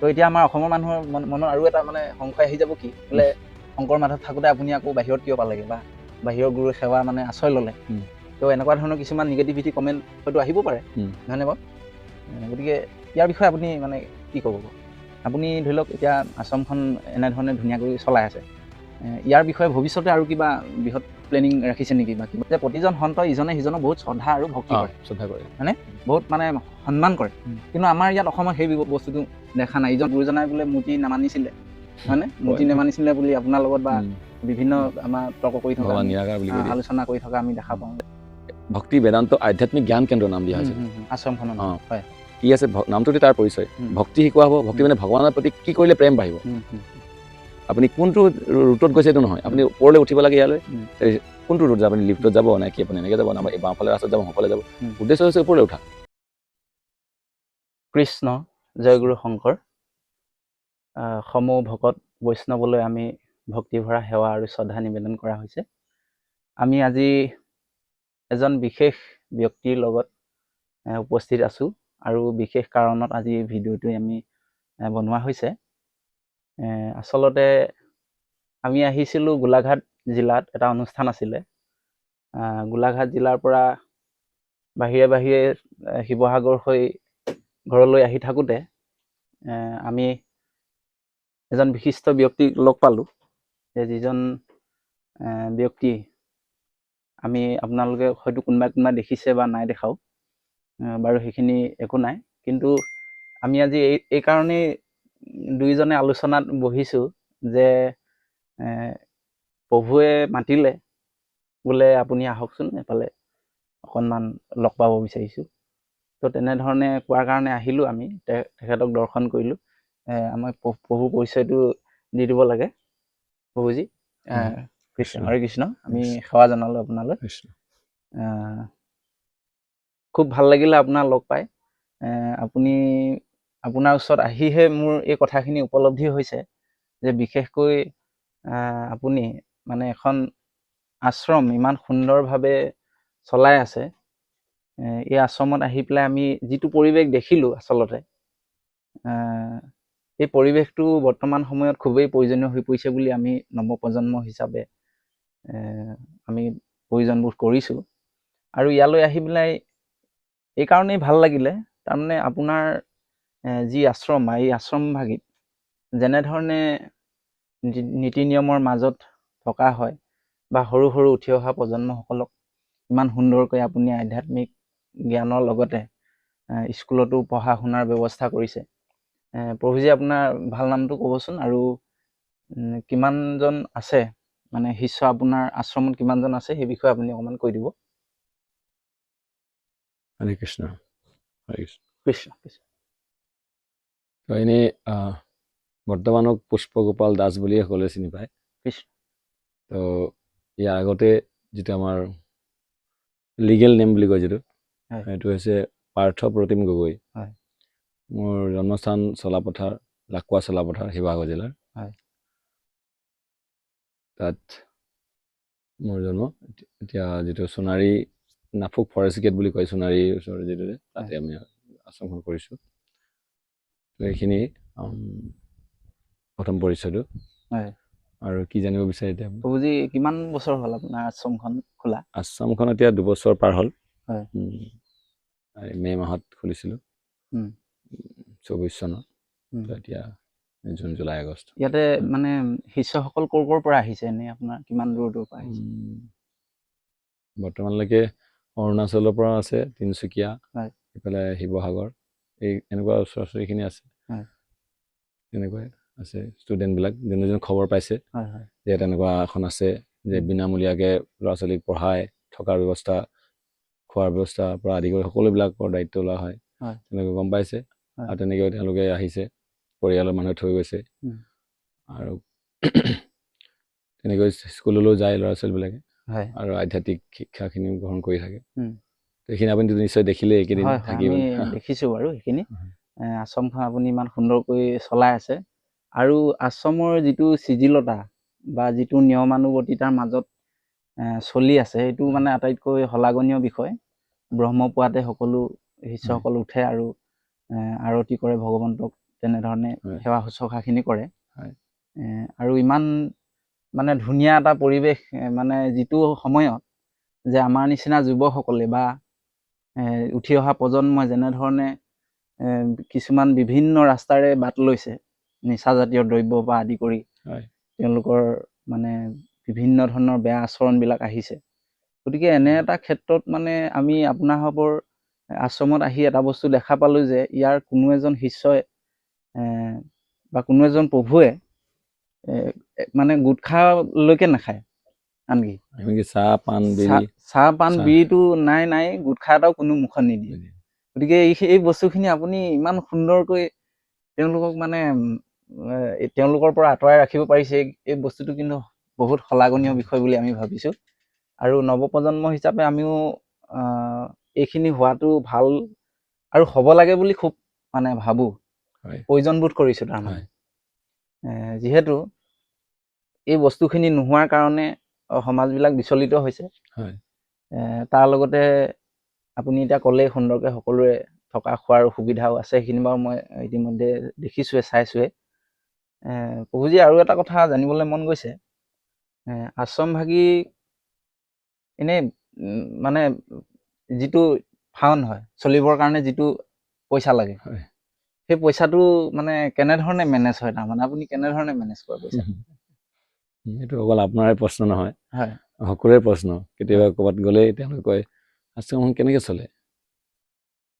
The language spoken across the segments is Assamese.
তো এতিয়া আমাৰ অসমৰ মানুহৰ মনত আৰু এটা মানে সংশয় আহি যাব কি বোলে শংকৰ মাধৱ থাকোঁতে আপুনি আকৌ বাহিৰত কিয় পালেগে বা বাহিৰৰ গুৰুৰ সেৱা মানে আশ্ৰয় ল'লে। তো এনেকুৱা ধৰণৰ কিছুমান নিগেটিভিটি কমেণ্ট হয়তো আহিব পাৰে, নহয়নে বাৰু? গতিকে ইয়াৰ বিষয়ে আপুনি মানে কি ক'ব? আপুনি ধৰি লওক এতিয়া আশ্ৰমখন এনেধৰণে ধুনীয়াকৈ চলাই আছে, ইয়াৰ বিষয়ে ভৱিষ্যতে আৰু কিবা বৃহৎ প্লেনিং ৰাখিছে নেকি বা কিবা? যে প্ৰতিজন সন্ত ইজনে সিজনক বহুত শ্ৰদ্ধা আৰু ভক্তি কৰে, হয়নে? বহুত মানে সন্মান কৰে, কিন্তু আমাৰ ইয়াত অসমত সেই বস্তুটো দেখা নাই। ইজন গুৰুজনাই বোলে মূৰ্তি নামানিছিলে, হয়নে? মূৰ্তি নামানিছিলে বুলি আপোনাৰ লগত বা বিভিন্ন আমাৰ তৰ্ক কৰি থকা, আলোচনা কৰি থকা আমি দেখা পাওঁ। ভক্তি বেদান্ত আধ্যাত্মিক জ্ঞান কেন্দ্ৰ নাম দিয়া হৈছিল আশ্ৰমখনৰ। হয়, কি আছে নামটোতে তাৰ পৰিচয়। ভক্তি শিকোৱা হ'ব। ভক্তি মানে ভগৱানৰ প্ৰতি কি কৰিলে প্ৰেম বাঢ়িব। আপুনি কোনটো ৰুটত গৈছে এইটো নহয়, আপুনি ওপৰলৈ উঠিব লাগে ইয়ালৈ, কোনটো ৰুট যাব? আপুনি লিফ্টত যাব নে কি আপুনি এনেকৈ যাব না বাওঁফালে ৰাস্তাত যাব সোঁফালে যাব, উদ্দেশ্য হৈছে ওপৰলৈ উঠা। কৃষ্ণ জয় গুৰু শংকৰ। সমূহ ভকত বৈষ্ণৱলৈ আমি ভক্তিভৰা সেৱা আৰু শ্ৰদ্ধা নিবেদন কৰা হৈছে। আমি আজি এজন বিশেষ ব্যক্তিৰ লগত উপস্থিত আছোঁ আৰু বিশেষ কাৰণত আজি ভিডিঅ'টো আমি বনোৱা হৈছে। আচলতে আমি আহিছিলোঁ গোলাঘাট জিলাত, এটা অনুষ্ঠান আছিলে। গোলাঘাট জিলাৰ পৰা বাহিৰে বাহিৰে শিৱসাগৰ হৈ ঘৰলৈ আহি থাকোঁতে আমি এজন বিশিষ্ট ব্যক্তিক লগ পালোঁ, যিজন ব্যক্তি আমি আপোনালোকে হয়তো কোনোবা দেখিছে বা নাই দেখাও, বাৰু সেইখিনি একো নাই, কিন্তু আমি আজি এই কাৰণেই দুইজনে আলোচনাত বহিছোঁ যে প্ৰভুৱে মাতিলে বোলে আপুনি আহকচোন এফালে অকণমান লগ পাব বিচাৰিছোঁ। তো তেনেধৰণে কোৱাৰ কাৰণে আহিলোঁ। আমি তেখেতক দৰ্শন কৰিলোঁ। আমাক প্ৰভু পৰিচয়টো দি দিব লাগে প্ৰভুজী। কৃষ্ণ হৰে কৃষ্ণ। আমি সেৱা জনালোঁ আপোনালৈ। খুব ভাল লাগিলে আপোনাক লগ পাই। আপোনাৰ ওচৰত আহিহে মোৰ এই কথাখিনি উপলব্ধি হৈছে যে বিশেষকৈ আপুনি মানে এখন আশ্ৰম ইমান সুন্দৰভাৱে চলাই আছে। এই আশ্ৰমত আহি পেলাই আমি যিটো পৰিৱেশ দেখিলোঁ, আচলতে এই পৰিৱেশটো বৰ্তমান সময়ত খুবেই প্ৰয়োজনীয় হৈ পৰিছে বুলি আমি নৱপ্ৰজন্ম হিচাপে আমি প্ৰয়োজনবোধ কৰিছোঁ। আৰু ইয়ালৈ আহি পেলাই এই কাৰণেই ভাল লাগিলে, তাৰমানে আপোনাৰ যি আশ্ৰম, এই আশ্ৰমভাগিত যেনেধৰণে নীতি নিয়মৰ মাজত থকা হয় বা সৰু সৰু উঠি অহা প্ৰজন্মসকলক ইমান সুন্দৰকৈ আপুনি আধ্যাত্মিক জ্ঞানৰ লগতে স্কুলতো পঢ়া শুনাৰ ব্যৱস্থা কৰিছে। প্ৰভুজী আপোনাৰ ভাল নামটো ক'বচোন, আৰু কিমানজন আছে মানে শিষ্য আপোনাৰ আশ্ৰমত কিমানজন আছে সেই বিষয়ে আপুনি অকণমান কৈ দিব। হৰে কৃষ্ণ। হৰে কৃষ্ণ। কৃষ্ণ কৃষ্ণ। তো এনেই বৰ্তমানক পুষ্পগোপাল দাস বুলিয়ে সকলোৱে চিনি পায়। কৃষ্ণ। তো ইয়াৰ আগতে যিটো আমাৰ লিগেল নেম বুলি কয় যিটো, সেইটো হৈছে পাৰ্থ প্ৰতিম গগৈ। মোৰ জন্মস্থান চলাপথাৰ, লাকুৱা চলাপথাৰ, শিৱসাগৰ জিলাৰ। তাত মোৰ জন্ম। এতিয়া যিটো সোণাৰী নাফুক ফৰেষ্ট গেট বুলি কয়, সোণাৰীৰ ওচৰৰ যিটো, তাতে আমি আশ্ৰমখন কৰিছোঁ। তো এইখিনি প্ৰথম পৰিচয়টো। আৰু কি জানিব বিচাৰে এতিয়া? প্ৰভুজী কিমান বছৰ হ'ল আপোনাৰ আশ্ৰমখন খোলা? আশ্ৰমখন এতিয়া 2 বছৰ পাৰ হ'ল। মে' মাহত খুলিছিলোঁ 24 চনত। এতিয়া জুন জুলাই আগষ্ট। ইয়াতে মানে শিষ্যসকল ক'ৰ পৰা আহিছে এনেই আপোনাৰ কিমান দূৰ পৰা আহিছে? বৰ্তমানলৈকে অৰুণাচলৰ পৰা আছে, তিনিচুকীয়া, এইফালে শিৱসাগৰ, এই এনেকুৱা ওচৰা ওচৰিখিনি আছে। তেনেকুৱাই আছে ষ্টুডেণ্টবিলাক, যোনে খবৰ পাইছে যে তেনেকুৱা এখন আছে, যে বিনামূলীয়াকৈ ল'ৰা ছোৱালীক পঢ়ায়, থকাৰ ব্যৱস্থা, খোৱাৰ ব্যৱস্থাৰ পৰা আদি কৰি সকলোবিলাকৰ দায়িত্ব লোৱা হয়, তেনেকৈ গম পাইছে। আৰু তেনেকৈ তেওঁলোকে আহিছে, পৰিয়ালৰ মানুহে থৈ গৈছে। আৰু তেনেকৈ স্কুললৈও যায় ল'ৰা ছোৱালীবিলাকে, আৰু আধ্যাত্মিক শিক্ষাখিনিও গ্ৰহণ কৰি থাকে। সেইখিনি আপুনি নিশ্চয় দেখিলে এইকেইদিন থাকি। আমি দেখিছোঁ বাৰু সেইখিনি। আশ্ৰমখন আপুনি ইমান সুন্দৰকৈ চলাই আছে, আৰু আশ্ৰমৰ যিটো চিজিলতা বা যিটো নিয়মানুৱৰ্তিতাৰ মাজত চলি আছে, সেইটো মানে আটাইতকৈ শলাগনীয় বিষয়। ব্ৰহ্মপুৱাতে সকলো শিষ্যসকল উঠে আৰু আৰতি কৰে ভগৱন্তক তেনেধৰণে হয়। সেৱা শুশ্ৰূষাখিনি কৰে। হয়। আৰু ইমান মানে ধুনীয়া এটা পৰিৱেশ, মানে যিটো সময়ত যে আমাৰ নিচিনা যুৱকসকলে বা উঠি অহা প্ৰজন্মই যেনেধৰণে কিছুমান বিভিন্ন ৰাস্তাৰে বাট লৈছে, নিচাজাতীয় দ্ৰব্যৰ পৰা আদি কৰি হয়। তেওঁলোকৰ মানে বিভিন্ন ধৰণৰ বেয়া আচৰণবিলাক আহিছে। গতিকে এনে এটা ক্ষেত্ৰত মানে আমি আপোনাৰসবৰ আশ্ৰমত আহি এটা বস্তু দেখা পালোঁ যে ইয়াৰ কোনো এজন শিষ্যই বা কোনো এজন প্ৰভুৱে মানে গুটখালৈকে নাখায়। আনকি চাহ পাণ বিড়ি চাহ পাণ বিড়িটো নাই, গুটখা এটাও কোনো মুখত নিদিয়ে। গতিকে এই বস্তুখিনি আপুনি ইমান সুন্দৰকৈ তেওঁলোকক মানে তেওঁলোকৰ পৰা আঁতৰাই ৰাখিব পাৰিছে, এই বস্তুটো কিন্তু বহুত শলাগনীয় বিষয় বুলি আমি ভাবিছোঁ। আৰু নৱপ্ৰজন্ম হিচাপে আমিও এইখিনি হোৱাটো ভাল আৰু হ'ব লাগে বুলি খুব মানে ভাবোঁ, প্ৰয়োজনবোধ কৰিছোঁ তাৰমানে। যিহেতু এই বস্তুখিনি নোহোৱাৰ কাৰণে সমাজবিলাক বিচলিত হৈছে। তাৰ লগতে আপুনি এতিয়া ক'লেই সুন্দৰকৈ সকলোৰে থকা খোৱাৰ সুবিধাও আছে, সেইখিনি বাৰু মই ইতিমধ্যে দেখিছোঁৱে, চাইছোঁৱে। প্ৰভুজী, আৰু এটা কথা জানিবলৈ মন গৈছে, আশ্ৰমভাগী এনেই মানে যিটো ফাউণ্ড হয়, চলিবৰ কাৰণে যিটো পইচা লাগে, সেই পইচাটো মানে কেনেধৰণে মেনেজ হয়? তাৰমানে আপুনি কেনেধৰণে মেনেজ কৰে পইচা? এইটো অকল আপোনাৰে প্ৰশ্ন নহয়, হয়, সকলোৰে প্ৰশ্ন। কেতিয়াবা ক'ৰবাত গ'লেই তেওঁলোকে কয় আশ্ৰমখন কেনেকৈ চলে?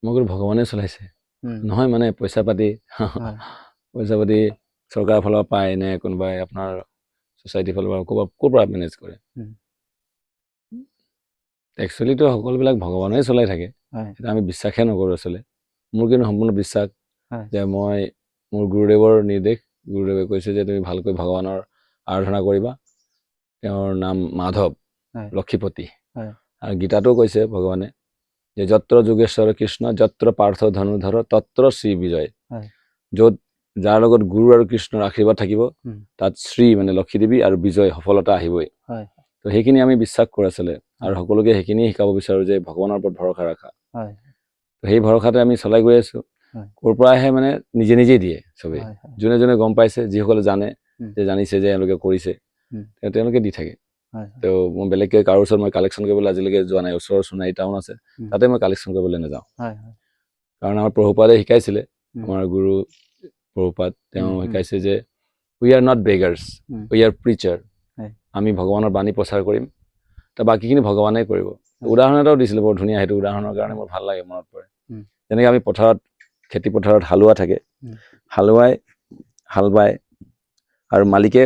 মই ক'লো ভগৱানে চলাইছে। নহয় মানে পইচা পাতি চৰকাৰৰ ফালৰ পৰা পায় নে কোনোবাই আপোনাৰ ছ'চাইটিৰ ফালৰ পৰা ক'ৰ পৰা মেনেজ কৰে? একচুৱেলিটো সকলোবিলাক ভগৱানেই চলাই থাকে, সেইটো আমি বিশ্বাসে নকৰোঁ আচলতে। মোৰ কিন্তু সম্পূৰ্ণ বিশ্বাস যে মই মোৰ গুৰুদেৱৰ নিৰ্দেশ, গুৰুদেৱে কৈছে যে তুমি ভালকৈ ভগৱানৰ আৰাধনা কৰিবা। তেওঁৰ নাম মাধৱ, লক্ষীপতি। আৰু গীতাতো কৈছে ভগৱানে যে যত্ৰ যোগেশ্বৰ কৃষ্ণ, যত্ৰ পাৰ্থ ধনুধৰ, তত্ৰ শ্ৰী বিজয়। য'ত যাৰ লগত গুৰু আৰু কৃষ্ণৰ আশীৰ্বাদ থাকিব, তাত শ্ৰী মানে লক্ষী দেৱী আৰু বিজয় সফলতা আহিবই। তো সেইখিনি আমি বিশ্বাস কৰি আছিলে, আৰু সকলোকে সেইখিনি শিকাব বিচাৰোঁ যে ভগৱানৰ ওপৰত ভৰসা ৰাখা। তো সেই ভৰসাতে আমি চলাই গৈ আছোঁ। ক'ৰ পৰা আহে মানে নিজে নিজেই দিয়ে চবেই। যোনে যোনে গম পাইছে, যিসকলে জানে যে জানিছে যে এওঁলোকে কৰিছে, তেওঁলোকে দি থাকে। তো মই বেলেগকৈ কাৰো ওচৰত মই কালেকশ্যন কৰিবলৈ আজিলৈকে যোৱা নাই। ওচৰৰ সোণাৰী টাউন আছে, তাতে মই কালেকশ্যন কৰিবলৈ নাযাওঁ। কাৰণ আমাৰ প্ৰভুপাদে শিকাইছিলে, আমাৰ গুৰু প্ৰভুপাদ, তেওঁ শিকাইছে যে we are not beggars, we are preachers. আমি ভগৱানৰ বাণী প্ৰচাৰ কৰিম, তো বাকীখিনি ভগৱানে কৰিব। উদাহৰণ এটাও দিছিলে বৰ ধুনীয়া, সেইটো উদাহৰণৰ কাৰণে মোৰ ভাল লাগে, মনত পৰে। যেনেকৈ আমি পথাৰত, খেতি পথাৰত হালোৱা থাকে, হালোৱাই হাল বায় আৰু মালিকে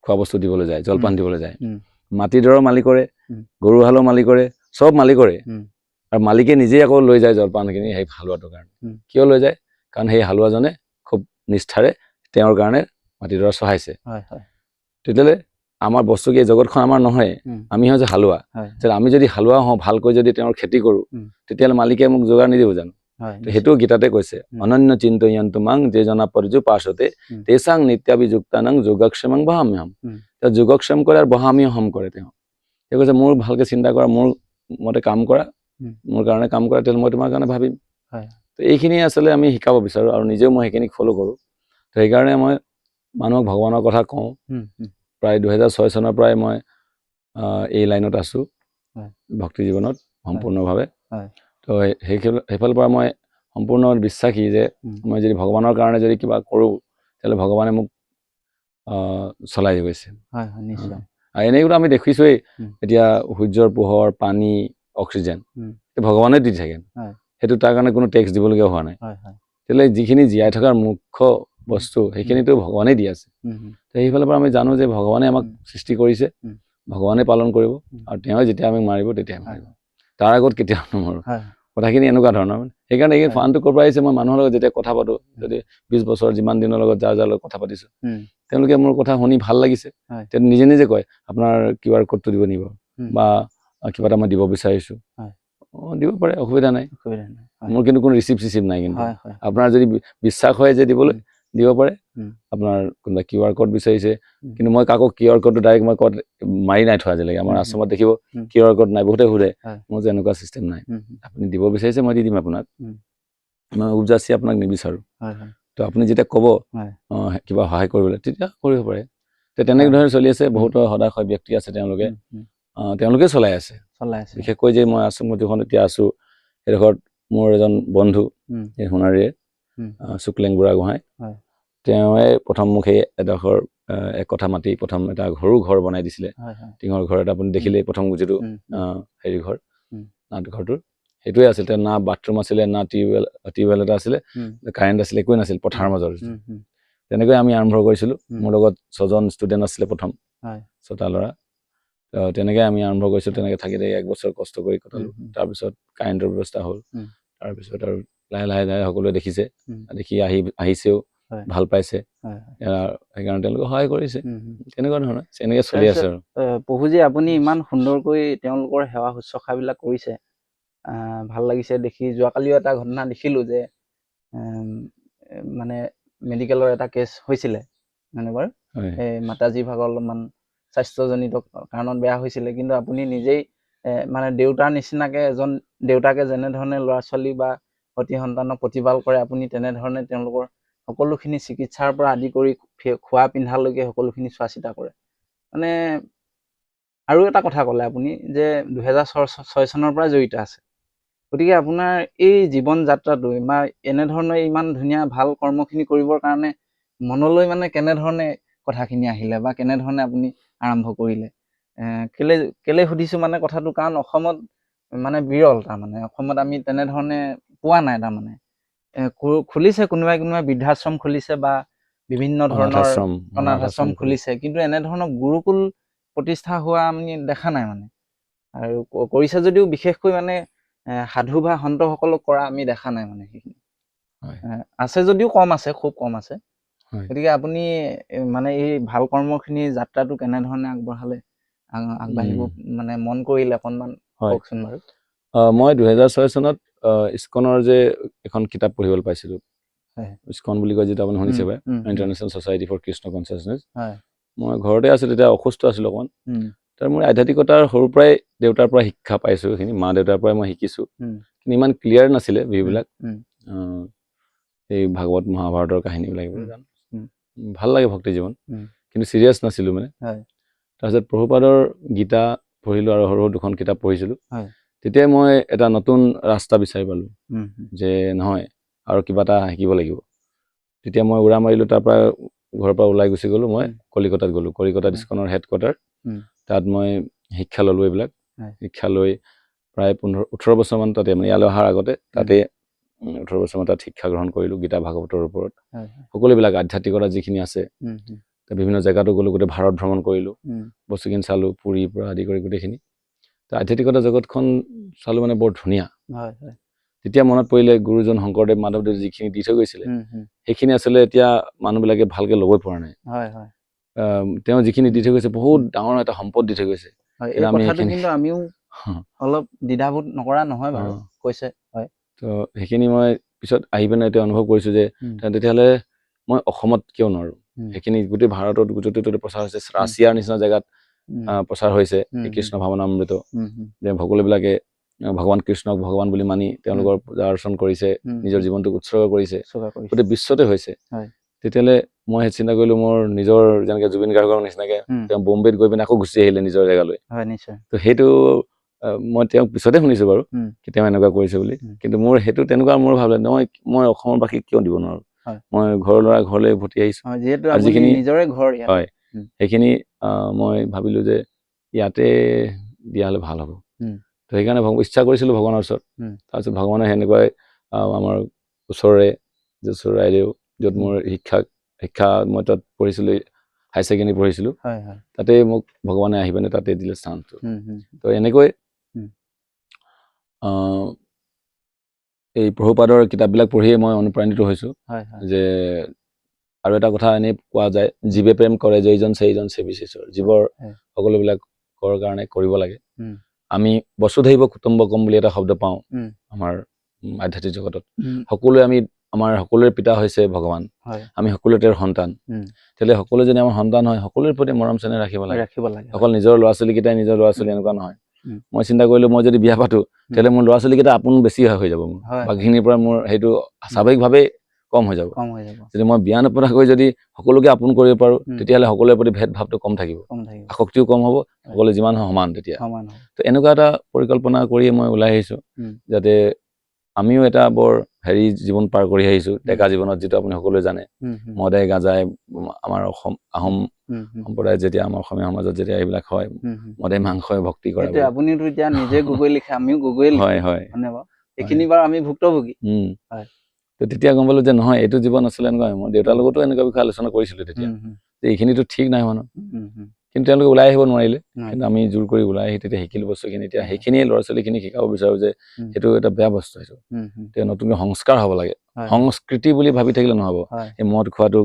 খোৱা বস্তু দিবলৈ যায়, জলপান দিবলৈ যায়। মাটিডৰাৰ মালিকৰে, গৰু হালৰ মালিকৰে, চব মালিকৰে। আৰু মালিকে নিজেই আকৌ লৈ যায় জলপানখিনি সেই হালোৱাটোৰ কাৰণে। কিয় লৈ যায়? কাৰণ সেই হালোৱাজনে খুব নিষ্ঠাৰে তেওঁৰ কাৰণে মাটিডৰা চহাইছে। তেতিয়াহ'লে আমাৰ বস্তু কি, জগতখন আমাৰ নহয়, আমি হৈছে হালোৱা। আমি যদি হালোৱা হওঁ, ভালকৈ যদি তেওঁৰ খেতি কৰোঁ, তেতিয়াহ'লে মালিকে মোক যোগাৰ নিদিব জানো? সেইটো গীতাতে কৈছে, অনন্য চিন্তয়ন্তু মাং যে জনা পৰ্যুপাসতে তেসাং নিত্যাভিযুক্তানাং যোগক্ষেমং বহাম্যহম। তেওঁ যোগক্ষেম কৰে আৰু বহাম্যহম কৰে। তেওঁ কৈছে মোৰ ভালকৈ চিন্তা কৰা, মোৰ মতে কাম কৰা, মোৰ কাৰণে কাম কৰা, তেতিয়াহ'লে মই তোমাৰ কাৰণে ভাবিম। তো এইখিনি আচলতে আমি শিকাব বিচাৰোঁ, আৰু নিজেও মই সেইখিনি ফ'ল' কৰোঁ। তো সেইকাৰণে মই মানুহক ভগৱানৰ কথা কওঁ। প্ৰায় 2006 চনৰ পৰাই মই এই লাইনত আছোঁ, ভক্তি জীৱনত সম্পূৰ্ণভাৱে। তো সেইফালৰ পৰা মই সম্পূৰ্ণ বিশ্বাসী যে মই যদি ভগৱানৰ কাৰণে যদি কিবা কৰোঁ, তেতিয়াহ'লে ভগৱানে মোক চলাই গৈছে। আৰু এনেইতো আমি দেখিছোৱেই, এতিয়া সূৰ্যৰ পোহৰ, পানী, অক্সিজেন ভগৱানে দি থাকে। সেইটো তাৰ কাৰণে কোনো টেক্স দিবলগীয়া হোৱা নাই। তেতিয়াহ'লে যিখিনি জীয়াই থকাৰ মুখ্য বস্তু, সেইখিনিতো ভগৱানেই দি আছে। তো সেইফালৰ পৰা আমি জানো যে ভগৱানে আমাক সৃষ্টি কৰিছে, ভগৱানে পালন কৰিব, আৰু তেওঁ যেতিয়া আমি মাৰিব তেতিয়াই মাৰিব, তাৰ আগত কেতিয়াও নমৰোঁ। কথাখিনি এনেকুৱা ধৰণৰ। সেইকাৰণে এই ফাণ্ডটো ক'ৰ পৰা আহিছে, মই মানুহৰ লগত যেতিয়া কথা পাতোঁ, যদি 20 বছৰ যিমান দিনৰ লগত যাৰ লগত কথা পাতিছোঁ, তেওঁলোকে মোৰ কথা শুনি ভাল লাগিছে, তেওঁ নিজে নিজে কয় আপোনাৰ QR কোডটো দিব নিব, বা কিবা এটা মই দিব বিচাৰিছোঁ। দিব পাৰে, অসুবিধা নাই। মোৰ কিন্তু কোনো ৰিচিপ্ট নাই। কিন্তু আপোনাৰ যদি বিশ্বাস হয় যে দিবলৈ, দিব পাৰে। আপোনাৰ কোনোবা QR কোড বিচাৰিছে, কিন্তু মই কাকো QR কোডটো ডাইৰেক্ট মই ক'ত মাৰি নাই থোৱা আজিলৈকে। আমাৰ আশ্ৰমত দেখিব QR কোড নাই, বহুতে সোধে, মোৰ যে এনেকুৱা চিষ্টেম নাই। আপুনি দিব বিচাৰিছে, মই দি দিম আপোনাক। মই উপজাচি আপোনাক নিবিচাৰোঁ। হয় হয় তো আপুনি যেতিয়া ক'ব হয় কিবা সহায় কৰিবলৈ, তেতিয়া কৰিব পাৰে। তো তেনেধৰণে চলি আছে। বহুতো সদাশয় ব্যক্তি আছে, তেওঁলোকে চলাই আছে। চলাই আছে। বিশেষকৈ যে মই আছোঁ, মই যিখন এতিয়া আছোঁ, সেইডোখৰত মোৰ এজন বন্ধু এই সোণাৰীয়ে শুক্লেং বুঢ়াগোহাঁই, হয় তেওঁৱে প্ৰথম মোক সেই এডোখৰ এক কথা মাতি প্ৰথম এটা সৰু ঘৰ বনাই দিছিলে। হয় হয় টিঙৰ ঘৰ এটা আপুনি দেখিলেই, প্ৰথম যিটো হেৰি ঘৰ, নাটঘৰটোৰ সেইটোৱে আছিল। তেওঁ না বাথৰুম আছিলে, না টিউবৱেল এটা আছিলে, কাৰেণ্ট আছিলে, একোৱে নাছিল, পথাৰৰ মাজত। তেনেকৈ আমি আৰম্ভ কৰিছিলোঁ। মোৰ লগত 6জন ষ্টুডেণ্ট আছিলে প্ৰথম, 6টা ল'ৰা। তেনেকৈ আমি আৰম্ভ কৰিছিলোঁ। তেনেকৈ থাকি 1 বছৰ কষ্ট কৰি কটালোঁ। তাৰপিছত কাৰেণ্টৰ ব্যৱস্থা হ'ল। তাৰপিছত আৰু লাহে লাহে লাহে সকলোৱে দেখিছে, দেখি আহিছেও, ভাল পাইছে, সেইকাৰণে তেওঁলোকে সহায় কৰিছে। তেনেকুৱা ধৰণৰ এনেকৈ চলি আছে আৰু। প্ৰভুজী, আপুনি ইমান সুন্দৰকৈ তেওঁলোকৰ সেৱা শুশ্ৰূষাবিলাক কৰিছে, ভাল লাগিছে দেখি। যোৱাকালিও এটা ঘটনা দেখিলোঁ যে মানে মেডিকেলৰ এটা কেছ হৈছিলে মানে বাৰু, এই মাতাজী ভাগৰ অলপমান স্বাস্থ্যজনিত কাৰণত বেয়া হৈছিলে, কিন্তু আপুনি নিজেই মানে দেউতাৰ নিচিনাকে এজন দেউতাকে যেনেধৰণে ল'ৰা ছোৱালী বা সতি সন্তানক প্ৰতিপাল কৰে, আপুনি তেনেধৰণে তেওঁলোকৰ সকলোখিনি চিকিৎসাৰ পৰা আদি কৰি খোৱা পিন্ধালৈকে সকলোখিনি চোৱা চিতা কৰে। মানে আৰু এটা কথা ক'লে আপুনি যে 2006 চনৰ পৰা জড়িত আছে। গতিকে আপোনাৰ এই জীৱন যাত্ৰাটো বা এনেধৰণৰ ইমান ধুনীয়া ভাল কৰ্মখিনি কৰিবৰ কাৰণে মনলৈ মানে কেনেধৰণে কথাখিনি আহিলে বা কেনেধৰণে আপুনি আৰম্ভ কৰিলে? কেলে সুধিছোঁ মানে কথাটো, কাৰণ অসমত মানে বিৰল, তাৰমানে অসমত আমি তেনেধৰণে পোৱা নাই। তাৰমানে খুলিছে কোনোবাই বৃদ্ধাশ্ৰম খুলিছে বা বিভিন্ন ধৰণৰ অনাথ আশ্ৰম খুলিছে, কিন্তু এনেধৰণৰ গুৰুকুল প্ৰতিষ্ঠা হোৱা আমি দেখা নাই মানে। আৰু কৰিছে যদিও বিশেষকৈ মানে সাধু বা সন্তসকলক কৰা আমি দেখা নাই মানে। সেইখিনি আছে যদিও কম আছে, খুব কম আছে। গতিকে আপুনি মানে এই ভাল কৰ্মখিনি যাত্ৰাটো কেনেধৰণে আগবাঢ়িব মানে মন কৰিলে অকণমান কওকচোন বাৰু। মই 2006 চনত ইস্কনৰ যে এখন কিতাপ পঢ়িবলৈ পাইছিলোঁ, ইস্কন বুলি কয়, যিটো আপুনি শুনিছে বা, international society for Krishna consciousness. মই ঘৰতে আছিলোঁ তেতিয়া, অসুস্থ আছিলোঁ অকণমান। তাৰ মোৰ আধ্যাত্মিকতাৰ সৰুৰ পৰাই দেউতাৰ পৰা শিক্ষা পাইছোঁ। সেইখিনি মা দেউতাৰ পৰাই মই শিকিছোঁ, কিন্তু ইমান ক্লিয়াৰ নাছিলে ভিউবিলাক। এই ভাগৱত মহাভাৰতৰ কাহিনীবিলাক ভাল লাগে, ভক্তি জীৱন, কিন্তু চিৰিয়াছ নাছিলোঁ মানে। তাৰপিছত প্ৰভুপাদৰ গীতা পঢ়িলোঁ আৰু সৰু 2খন কিতাপ পঢ়িছিলোঁ। তেতিয়াই মই এটা নতুন ৰাস্তা বিচাৰি পালোঁ যে নহয়, আৰু কিবা এটা শিকিব লাগিব। তেতিয়া মই উৰা মাৰিলোঁ, তাৰ পৰা ঘৰৰ পৰা ওলাই গুচি গ'লোঁ। মই কলিকতাত গ'লোঁ। কলিকতাত ইস্কনৰ হেডকোৱাৰ্টাৰ, তাত মই শিক্ষা ল'লোঁ। এইবিলাক শিক্ষা লৈ প্ৰায় 18 বছৰমান তাতে, মানে ইয়ালৈ অহাৰ আগতে তাতে 18 বছৰমান তাত শিক্ষা গ্ৰহণ কৰিলোঁ গীতা ভাগৱতৰ ওপৰত। সকলোবিলাক আধ্যাত্মিকতা যিখিনি আছে, বিভিন্ন জেগাতো গ'লোঁ, গোটেই ভাৰত ভ্ৰমণ কৰিলোঁ, বস্তুখিনি চালোঁ, পুৰীৰ পৰা আদি কৰি গোটেইখিনি। আধ্যাত্মিকতা জগতখন চালোঁ, মানে বৰ ধুনীয়া। তেতিয়া মনত পৰিলে গুৰুজন শংকৰদেৱ মাধৱদেৱ যিখিনি দি থৈ গৈছিলে, সেইখিনি আচলতে এতিয়া মানুহবিলাকে ভালকে ল'বই পৰা নাই। তেওঁ যিখিনি দি থৈ গৈছে, বহুত ডাঙৰ এটা সম্পদ দি থৈ গৈছে। কিন্তু আমিও অলপ দ্বিধাবোধ নকৰা নহয় বাৰু, কৈছে। তো সেইখিনি মই পিছত আহি পিনে এতিয়া অনুভৱ কৰিছোঁ যে তেতিয়াহ'লে মই অসমত কিয় নোৱাৰোঁ? সেইখিনি গোটেই ভাৰতত গোটেই প্ৰচাৰ হৈছে, ৰাছিয়াৰ নিচিনা জেগাত প্ৰচাৰ হৈছে এই কৃষ্ণ ভাৱনামৃত, যে সকলোবিলাকে ভগৱান কৃষ্ণক ভগৱান বুলি মানি তেওঁলোকৰ পূজা অৰ্চনা কৰিছে, নিজৰ জীৱনটোক উৎসৰ্গ কৰিছে, গোটেই বিশ্বতে হৈছে। তেতিয়াহ'লে মই চিন্তা কৰিলোঁ, মোৰ নিজৰ যেনেকৈ জুবিন গাৰ্গৰ নিচিনাকৈ তেওঁ বোম্বেত গৈ পিনে আকৌ গুচি আহিলে নিজৰ জেগালৈ। তো সেইটো মই তেওঁক পিছতে শুনিছোঁ বাৰু, তেওঁ এনেকুৱা কৰিছে বুলি, কিন্তু মোৰ সেইটো তেনেকুৱা মোৰ ভাবিলে নহয়, মই অসমবাসীক কিয় দিব নোৱাৰোঁ? মই ঘৰৰ ল'ৰা ঘৰলৈ উভতি আহিছোঁ, আৰু যিখিনি হয় সেইখিনি মই ভাবিলোঁ যে ইয়াতে দিয়া হ'লে ভাল হ'ব। তো সেইকাৰণে ইচ্ছা কৰিছিলোঁ ভগৱানৰ ওচৰত। তাৰপিছত ভগৱানে সেনেকুৱাই আমাৰ ওচৰৰে ৰাইদেউ, য'ত মোৰ শিক্ষা মই তাত পঢ়িছিলোঁ, হায়াৰ ছেকেণ্ডেৰী পঢ়িছিলোঁ, তাতে মোক ভগৱানে আহি পিনে তাতে দিলে স্থানটো। তো এনেকৈ এই প্ৰভুপাদৰ কিতাপবিলাক পঢ়িয়ে মই অনুপ্ৰাণিত হৈছোঁ যে, আৰু এটা কথা এনেই কোৱা যায়, জীৱে প্ৰেম কৰে যেইজন সেইজন সেবিশ্বেশ্বৰ। জীৱৰ সকলোবিলাকৰ কাৰণে কৰিব লাগে। আমি বসুধৈৱ কুটুম্বকম বুলি এটা শব্দ পাওঁ আমাৰ আধ্যাত্মিক জগতত। আমাৰ সকলোৰে পিতা হৈছে ভগৱান, আমি সকলোৱে তেওঁৰ সন্তান। তেতিয়াহ'লে সকলো যদি আমাৰ সন্তান হয়, সকলোৰে প্ৰতি মৰম চেনেহ ৰাখিব লাগে। অকল নিজৰ ল'ৰা ছোৱালীকেইটাই নিজৰ ল'ৰা ছোৱালী এনেকুৱা নহয়, মই চিন্তা কৰিলো মই যদি বিয়া পাতো তেতিয়াহ'লে মোৰ ল'ৰা ছোৱালীকেইটা আপোন বেছি হৈ যাব মোৰ বাকীখিনিৰ পৰা মোৰ সেইটো স্বাভাৱিকভাৱে কম হৈ যাব যদি মই বিয়া নপতাকৈ যদি সকলোকে আপোন কৰিব পাৰো তেতিয়াহ'লে সকলোৰে প্ৰতি ভেদভাৱটো কম থাকিব আসক্তিও কম হ'ব সকলোৱে যিমান সমান তেতিয়া তো এনেকুৱা এটা পৰিকল্পনা কৰি মই ওলাই আহিছো যাতে আমিও এটা বৰ হেৰি জীৱন পাৰ কৰি আহিছো ডেকা জীৱনত যিটো আপুনি সকলোৱে জানে মদে গাজাই আমাৰ আহোম সম্প্ৰদায়ত যেতিয়া আমাৰ অসমীয়া সমাজত যেতিয়া এইবিলাক হয় মদে মাংসই ভক্তি কৰে আপুনিতো এতিয়া নিজে গগৈ লিখে আমিও গগৈ লিখো হয় এইখিনি বাৰু আমি ভুক্তভোগী তো তেতিয়া গম পালো যে নহয় এইটো জীৱন আছিলে এনেকুৱা মই দেউতাৰ লগতো এনেকুৱা বিষয়ে আলোচনা কৰিছিলো তেতিয়া যে এইখিনিতো ঠিক নাই মানুহ কিন্তু তেওঁলোকে ওলাই আহিব নোৱাৰিলে কিন্তু আমি জোৰ কৰি ওলাই আহি তেতিয়া শিকিলো বস্তুখিনি এতিয়া সেইখিনিয়ে ল'ৰা ছোৱালীখিনিক শিকাব বিচাৰো যে সেইটো এটা বেয়া বস্তু সেইটো তেতিয়া নতুনকৈ সংস্কাৰ হ'ব লাগে সংস্কৃতি বুলি ভাবি থাকিলে নহ'ব এই মদ খোৱাটো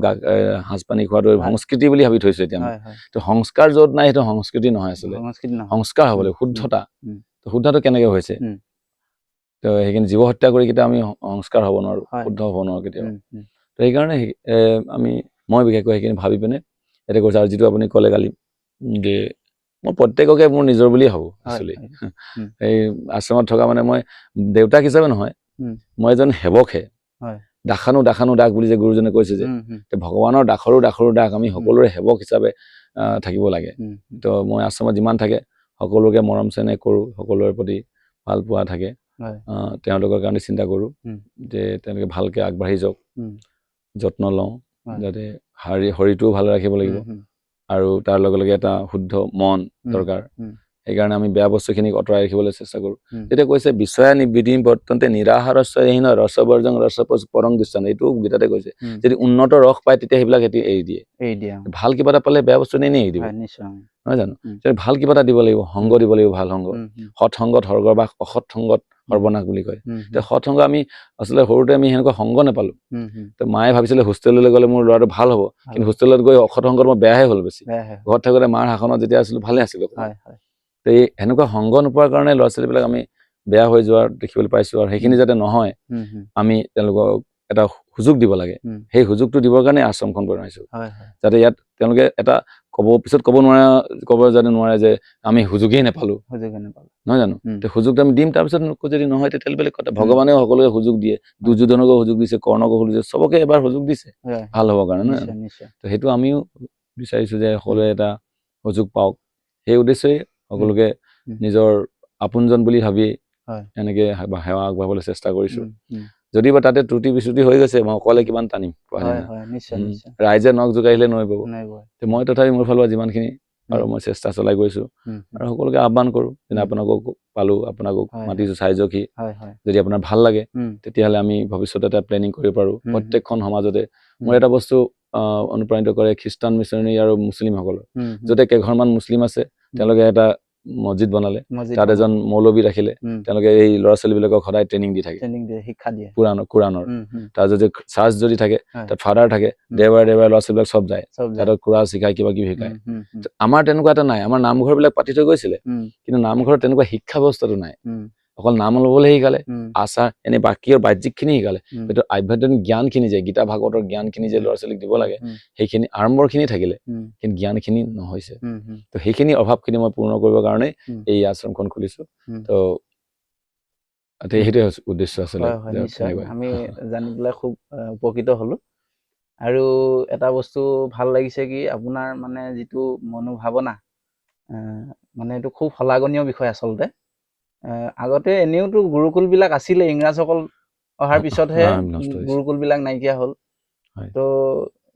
সাঁজ পানী খোৱাটো সংস্কৃতি বুলি ভাবি থৈছো এতিয়া আমি তো সংস্কাৰ য'ত নাই সেইটো সংস্কৃতি নহয় আচলতে সংস্কাৰ হ'ব লাগিব শুদ্ধতা তো শুদ্ধটো কেনেকৈ হৈছে তো সেইখিনি জীৱ হত্যা কৰি কেতিয়াও আমি সংস্কাৰ হ'ব নোৱাৰো শুদ্ধ হ'ব নোৱাৰো কেতিয়াও তো সেইকাৰণে মই বিশেষকৈ সেইখিনি ভাবি পিনে এতিয়া কৈছো আৰু যিটো আপুনি ক'লে কালি যে মই প্ৰত্যেককে মোৰ নিজৰ বুলিয়ে ভাবো একচুৱেলি এই আশ্ৰমত থকা মানে মই দেউতাক হিচাপে নহয় মই এজন সেৱকহে দাখানো দাস বুলি যে গুৰুজনে কৈছে যে ভগৱানৰ দাখৰো দাস আমি সকলোৰে সেৱক হিচাপে থাকিব লাগে তো মই আশ্ৰমত যিমান থাকে সকলোকে মৰম চেনেহ কৰো সকলোৰে প্ৰতি ভাল পোৱা থাকে তেওঁলোকৰ কাৰণে চিন্তা কৰো যে তেওঁলোকে ভালকে আগবাঢ়ি যাওক যত্ন লওঁ যাতে শৰীৰটোও ভালে ৰাখিব লাগিব আৰু তাৰ লগে লগে এটা শুদ্ধ মন দৰকাৰ সেইকাৰণে আমি বেয়া বস্তুখিনিক আঁতৰাই ৰাখিবলৈ চেষ্টা কৰো যেতিয়া কৈছে বিশ্বয়া নিবিধি বৰ্তন্তে নিৰাহাৰস্বহীন ৰসবৰ্জন পৰং দৃষ্টান্ত এইটো গীতাতে কৈছে যদি উন্নত ৰস পায় তেতিয়া সেইবিলাক এৰি দিয়ে ভাল কিবা এটা পালে বেয়া বস্তু এনেই এৰি দিব নহয় জানো ভাল কিবা এটা দিব লাগিব সংগ দিব লাগিব ভাল সংগ সৎসংগত স্বৰ্গবাস অসৎ সংগত সৰ্বনাশ বুলি কয় এতিয়া সৎসংগ আমি আচলতে সৰুতে আমি সেনেকুৱা সংগ নাপালো তো মায়ে ভাবিছিলে হোষ্টেললৈ গ'লে মোৰ ল'ৰাটো ভাল হ'ব কিন্তু হোষ্টেলত গৈ অসৎ সংগত মই বেয়াহে হ'ল বেছি ঘৰত থাকোঁতে মাৰ শাসনত যেতিয়া আছিলো ভালে আছিলো তো এই সেনেকুৱা সংগ নোপোৱাৰ কাৰণে ল'ৰা ছোৱালীবিলাক আমি বেয়া হৈ যোৱাৰ দেখিবলৈ পাইছো আৰু সেইখিনি যাতে নহয় আমি তেওঁলোকক এটা সুযোগ দিব লাগে সেই সুযোগটো দিবৰ কাৰণে আশ্ৰমখন বনাইছো যাতে ইয়াত তেওঁলোকে এটা পিছত ক'ব যাতে নোৱাৰে যে আমি সুযোগেই নাপালো নহয় জানো সুযোগটো আমি দিম তাৰপিছত যদি নহয় তেতিয়াহ'লে বেলেগ কথা ভগৱানেও সকলোকে সুযোগ দিয়ে দুৰ্যোধনকো সুযোগ দিছে কৰ্ণকো সুযোগ দিছে চবকে এবাৰ সুযোগ দিছে ভাল হ'বৰ কাৰণে নহয় জানো তো সেইটো আমিও বিচাৰিছো যে সকলোৱে এটা সুযোগ পাওক সেই উদ্দেশ্যেই সকলোকে নিজৰ আপোনজন বুলি ভাবি এনেকে সেৱা আগবঢ়াবলৈ চেষ্টা কৰিছো যদিও তাতে ত্ৰুটি বিচ্যুতি হৈ গৈছে মই অকলে কিমান টানিম ৰাইজে নখ জোকাৰিলে নৈ বব মই তথাপি মোৰ ফালৰ যিমানখিনি আৰু মই চেষ্টা চলাই গৈছো আৰু সকলোকে আহ্বান কৰো যেনে আপোনালোকক পালো আপোনালোকক মাতিছো চাইজকি যদি আপোনাৰ ভাল লাগে তেতিয়াহ'লে আমি ভৱিষ্যতে এটা প্লেনিং কৰিব পাৰো প্ৰত্যেকখন সমাজতে মোৰ এটা বস্তু অনুপ্ৰাণিত কৰে খ্ৰীষ্টান মিছনাৰী আৰু মুছলিমসকলৰ য'তে কেইঘৰমান মুছলিম আছে তেওঁলোকে এটা মছজিদ বনালে তাত এজন মৌলবী ৰাখিলে তেওঁলোকে এই ল'ৰা ছোৱালীবিলাকক সদায় ট্ৰেইনিং দি থাকে শিক্ষা দিয়ে কোৰাণৰ তাৰ যদি চাৰ্চ যদি থাকে তাত ফাদাৰ থাকে দেওবাৰে ল'ৰা ছোৱালীবিলাক চব যায় তাত কোৰাণ শিকায় কিবা কিবি শিকায় আমাৰ তেনেকুৱা এটা নাই আমাৰ নামঘৰবিলাক পাতি থৈ গৈছিলে কিন্তু নামঘৰত তেনেকুৱা শিক্ষা ব্যৱস্থাটো নাই অকল নাম ল'বলৈ শিকালে আচাৰ এনে বাকী আৰু বাহ্যিকখিনি শিকালে কিন্তু আভ্যন্তৰীণ জ্ঞানখিনি যে গীতা ভাগৱতৰ জ্ঞানখিনি যে ল'ৰা ছোৱালীক দিব লাগে সেইখিনি আৰম্ভৰখিনি থাকিলে কিন্তু জ্ঞানখিনি নহৈছে তো সেইখিনি অভাৱখিনি মই পূৰ্ণ কৰিবৰ কাৰণে এই আশ্ৰমখন খুলিছো তো সেইটোৱে উদ্দেশ্য আছিলে আমি জানি পেলাই খুব উপকৃত হলো আৰু এটা বস্তু ভাল লাগিছে কি আপোনাৰ মানে যিটো মনোভাৱনা মানে এইটো খুব শলাগনীয় বিষয় আচলতে আগতে এনেওতো গুৰুকুলবিলাক আছিলে ইংৰাজসকল অহাৰ পিছতহে গুৰুকুলবিলাক নাইকিয়া হ'ল তো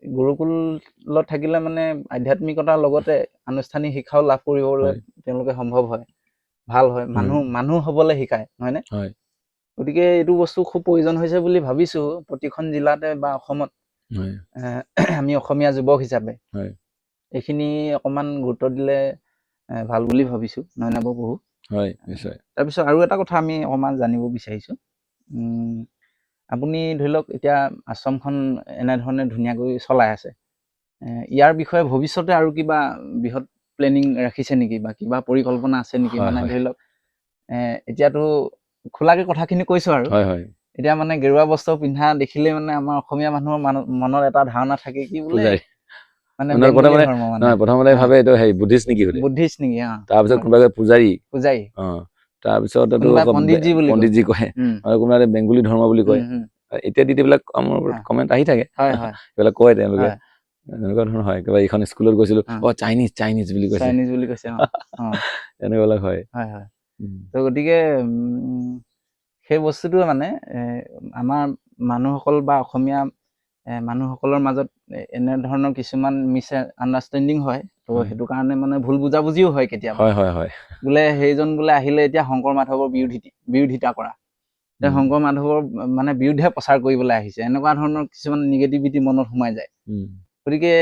গুৰুকুলত থাকিলে মানে আধ্যাত্মিকতাৰ লগতে আনুষ্ঠানিক শিক্ষাও লাভ কৰিবলৈ তেওঁলোকে সম্ভৱ হয় ভাল হয় মানুহ হ'বলৈ শিকায় নহয়নে গতিকে এইটো বস্তু খুব প্ৰয়োজন হৈছে বুলি ভাবিছো প্ৰতিখন জিলাতে বা অসমত আমি অসমীয়া যুৱক হিচাপে এইখিনি অকণমান গুৰুত্ব দিলে ভাল বুলি ভাবিছো নহয় নাব বহু তাৰপিছত আৰু এটা কথা আমি অকণমান জানিব বিচাৰিছো আপুনি ধৰি লওক এতিয়া আশ্ৰমখন এনেধৰণে ধুনীয়াকৈ চলাই আছে ইয়াৰ বিষয়ে ভৱিষ্যতে আৰু কিবা বৃহৎ প্লেনিং ৰাখিছে নেকি বা কিবা পৰিকল্পনা আছে নেকি মানে ধৰি লওক এতিয়াতো খোলাকে কথাখিনি কৈছো আৰু এতিয়া মানে গেৰুৱা বস্ত্ৰ পিন্ধা দেখিলে মানে আমাৰ অসমীয়া মানুহৰ মনত এটা ধাৰণা থাকে কি বোলে মানে নহয়, বেংগলী ধৰ্ম মানে নহয় প্ৰথমতে ভাবে এইটো হেৰি বুদ্ধিষ্ট নেকি সুধে, বুদ্ধিষ্ট নেকি? তাৰপিছত কোনোবাই পূজাৰী, পূজাৰী, তাৰপিছত কোনোবাই পণ্ডিতজী বুলি কয়। পণ্ডিতজী কয়, কোনোবাই বেংগলী ধৰ্ম বুলি কয়। এতিয়া এইবিলাক আমাৰ কমেণ্ট আহি থাকে, এইবিলাক কয় তেওঁলোকে এনেকুৱা ধৰণৰ হয়। কিবা এইখন স্কুলত গৈছিলো, চাইনিজ বুলি কৈছে, চাইনিজ বুলি কৈছে। এনেকুৱাবিলাক হয়। তো গতিকে সেই বস্তুটোৱে মানে আমাৰ মানুহসকল বা অসমীয়া মানুহসকলৰ মাজত এনেধৰণৰ কিছুমান মিছ আণ্ডাৰষ্টেণ্ডিং হয়। তো সেইটো কাৰণে মানে ভুল বুজাবুজিও হয় কেতিয়াবা। হয় বোলে সেইজন বোলে আহিলে এতিয়া শংকৰ মাধৱৰ বিৰোধিতা কৰা, এতিয়া শংকৰ মাধৱৰ মানে বিৰুদ্ধে প্ৰচাৰ কৰিবলৈ আহিছে, এনেকুৱা ধৰণৰ কিছুমান নিগেটিভিটি মনত সোমাই যায়। গতিকে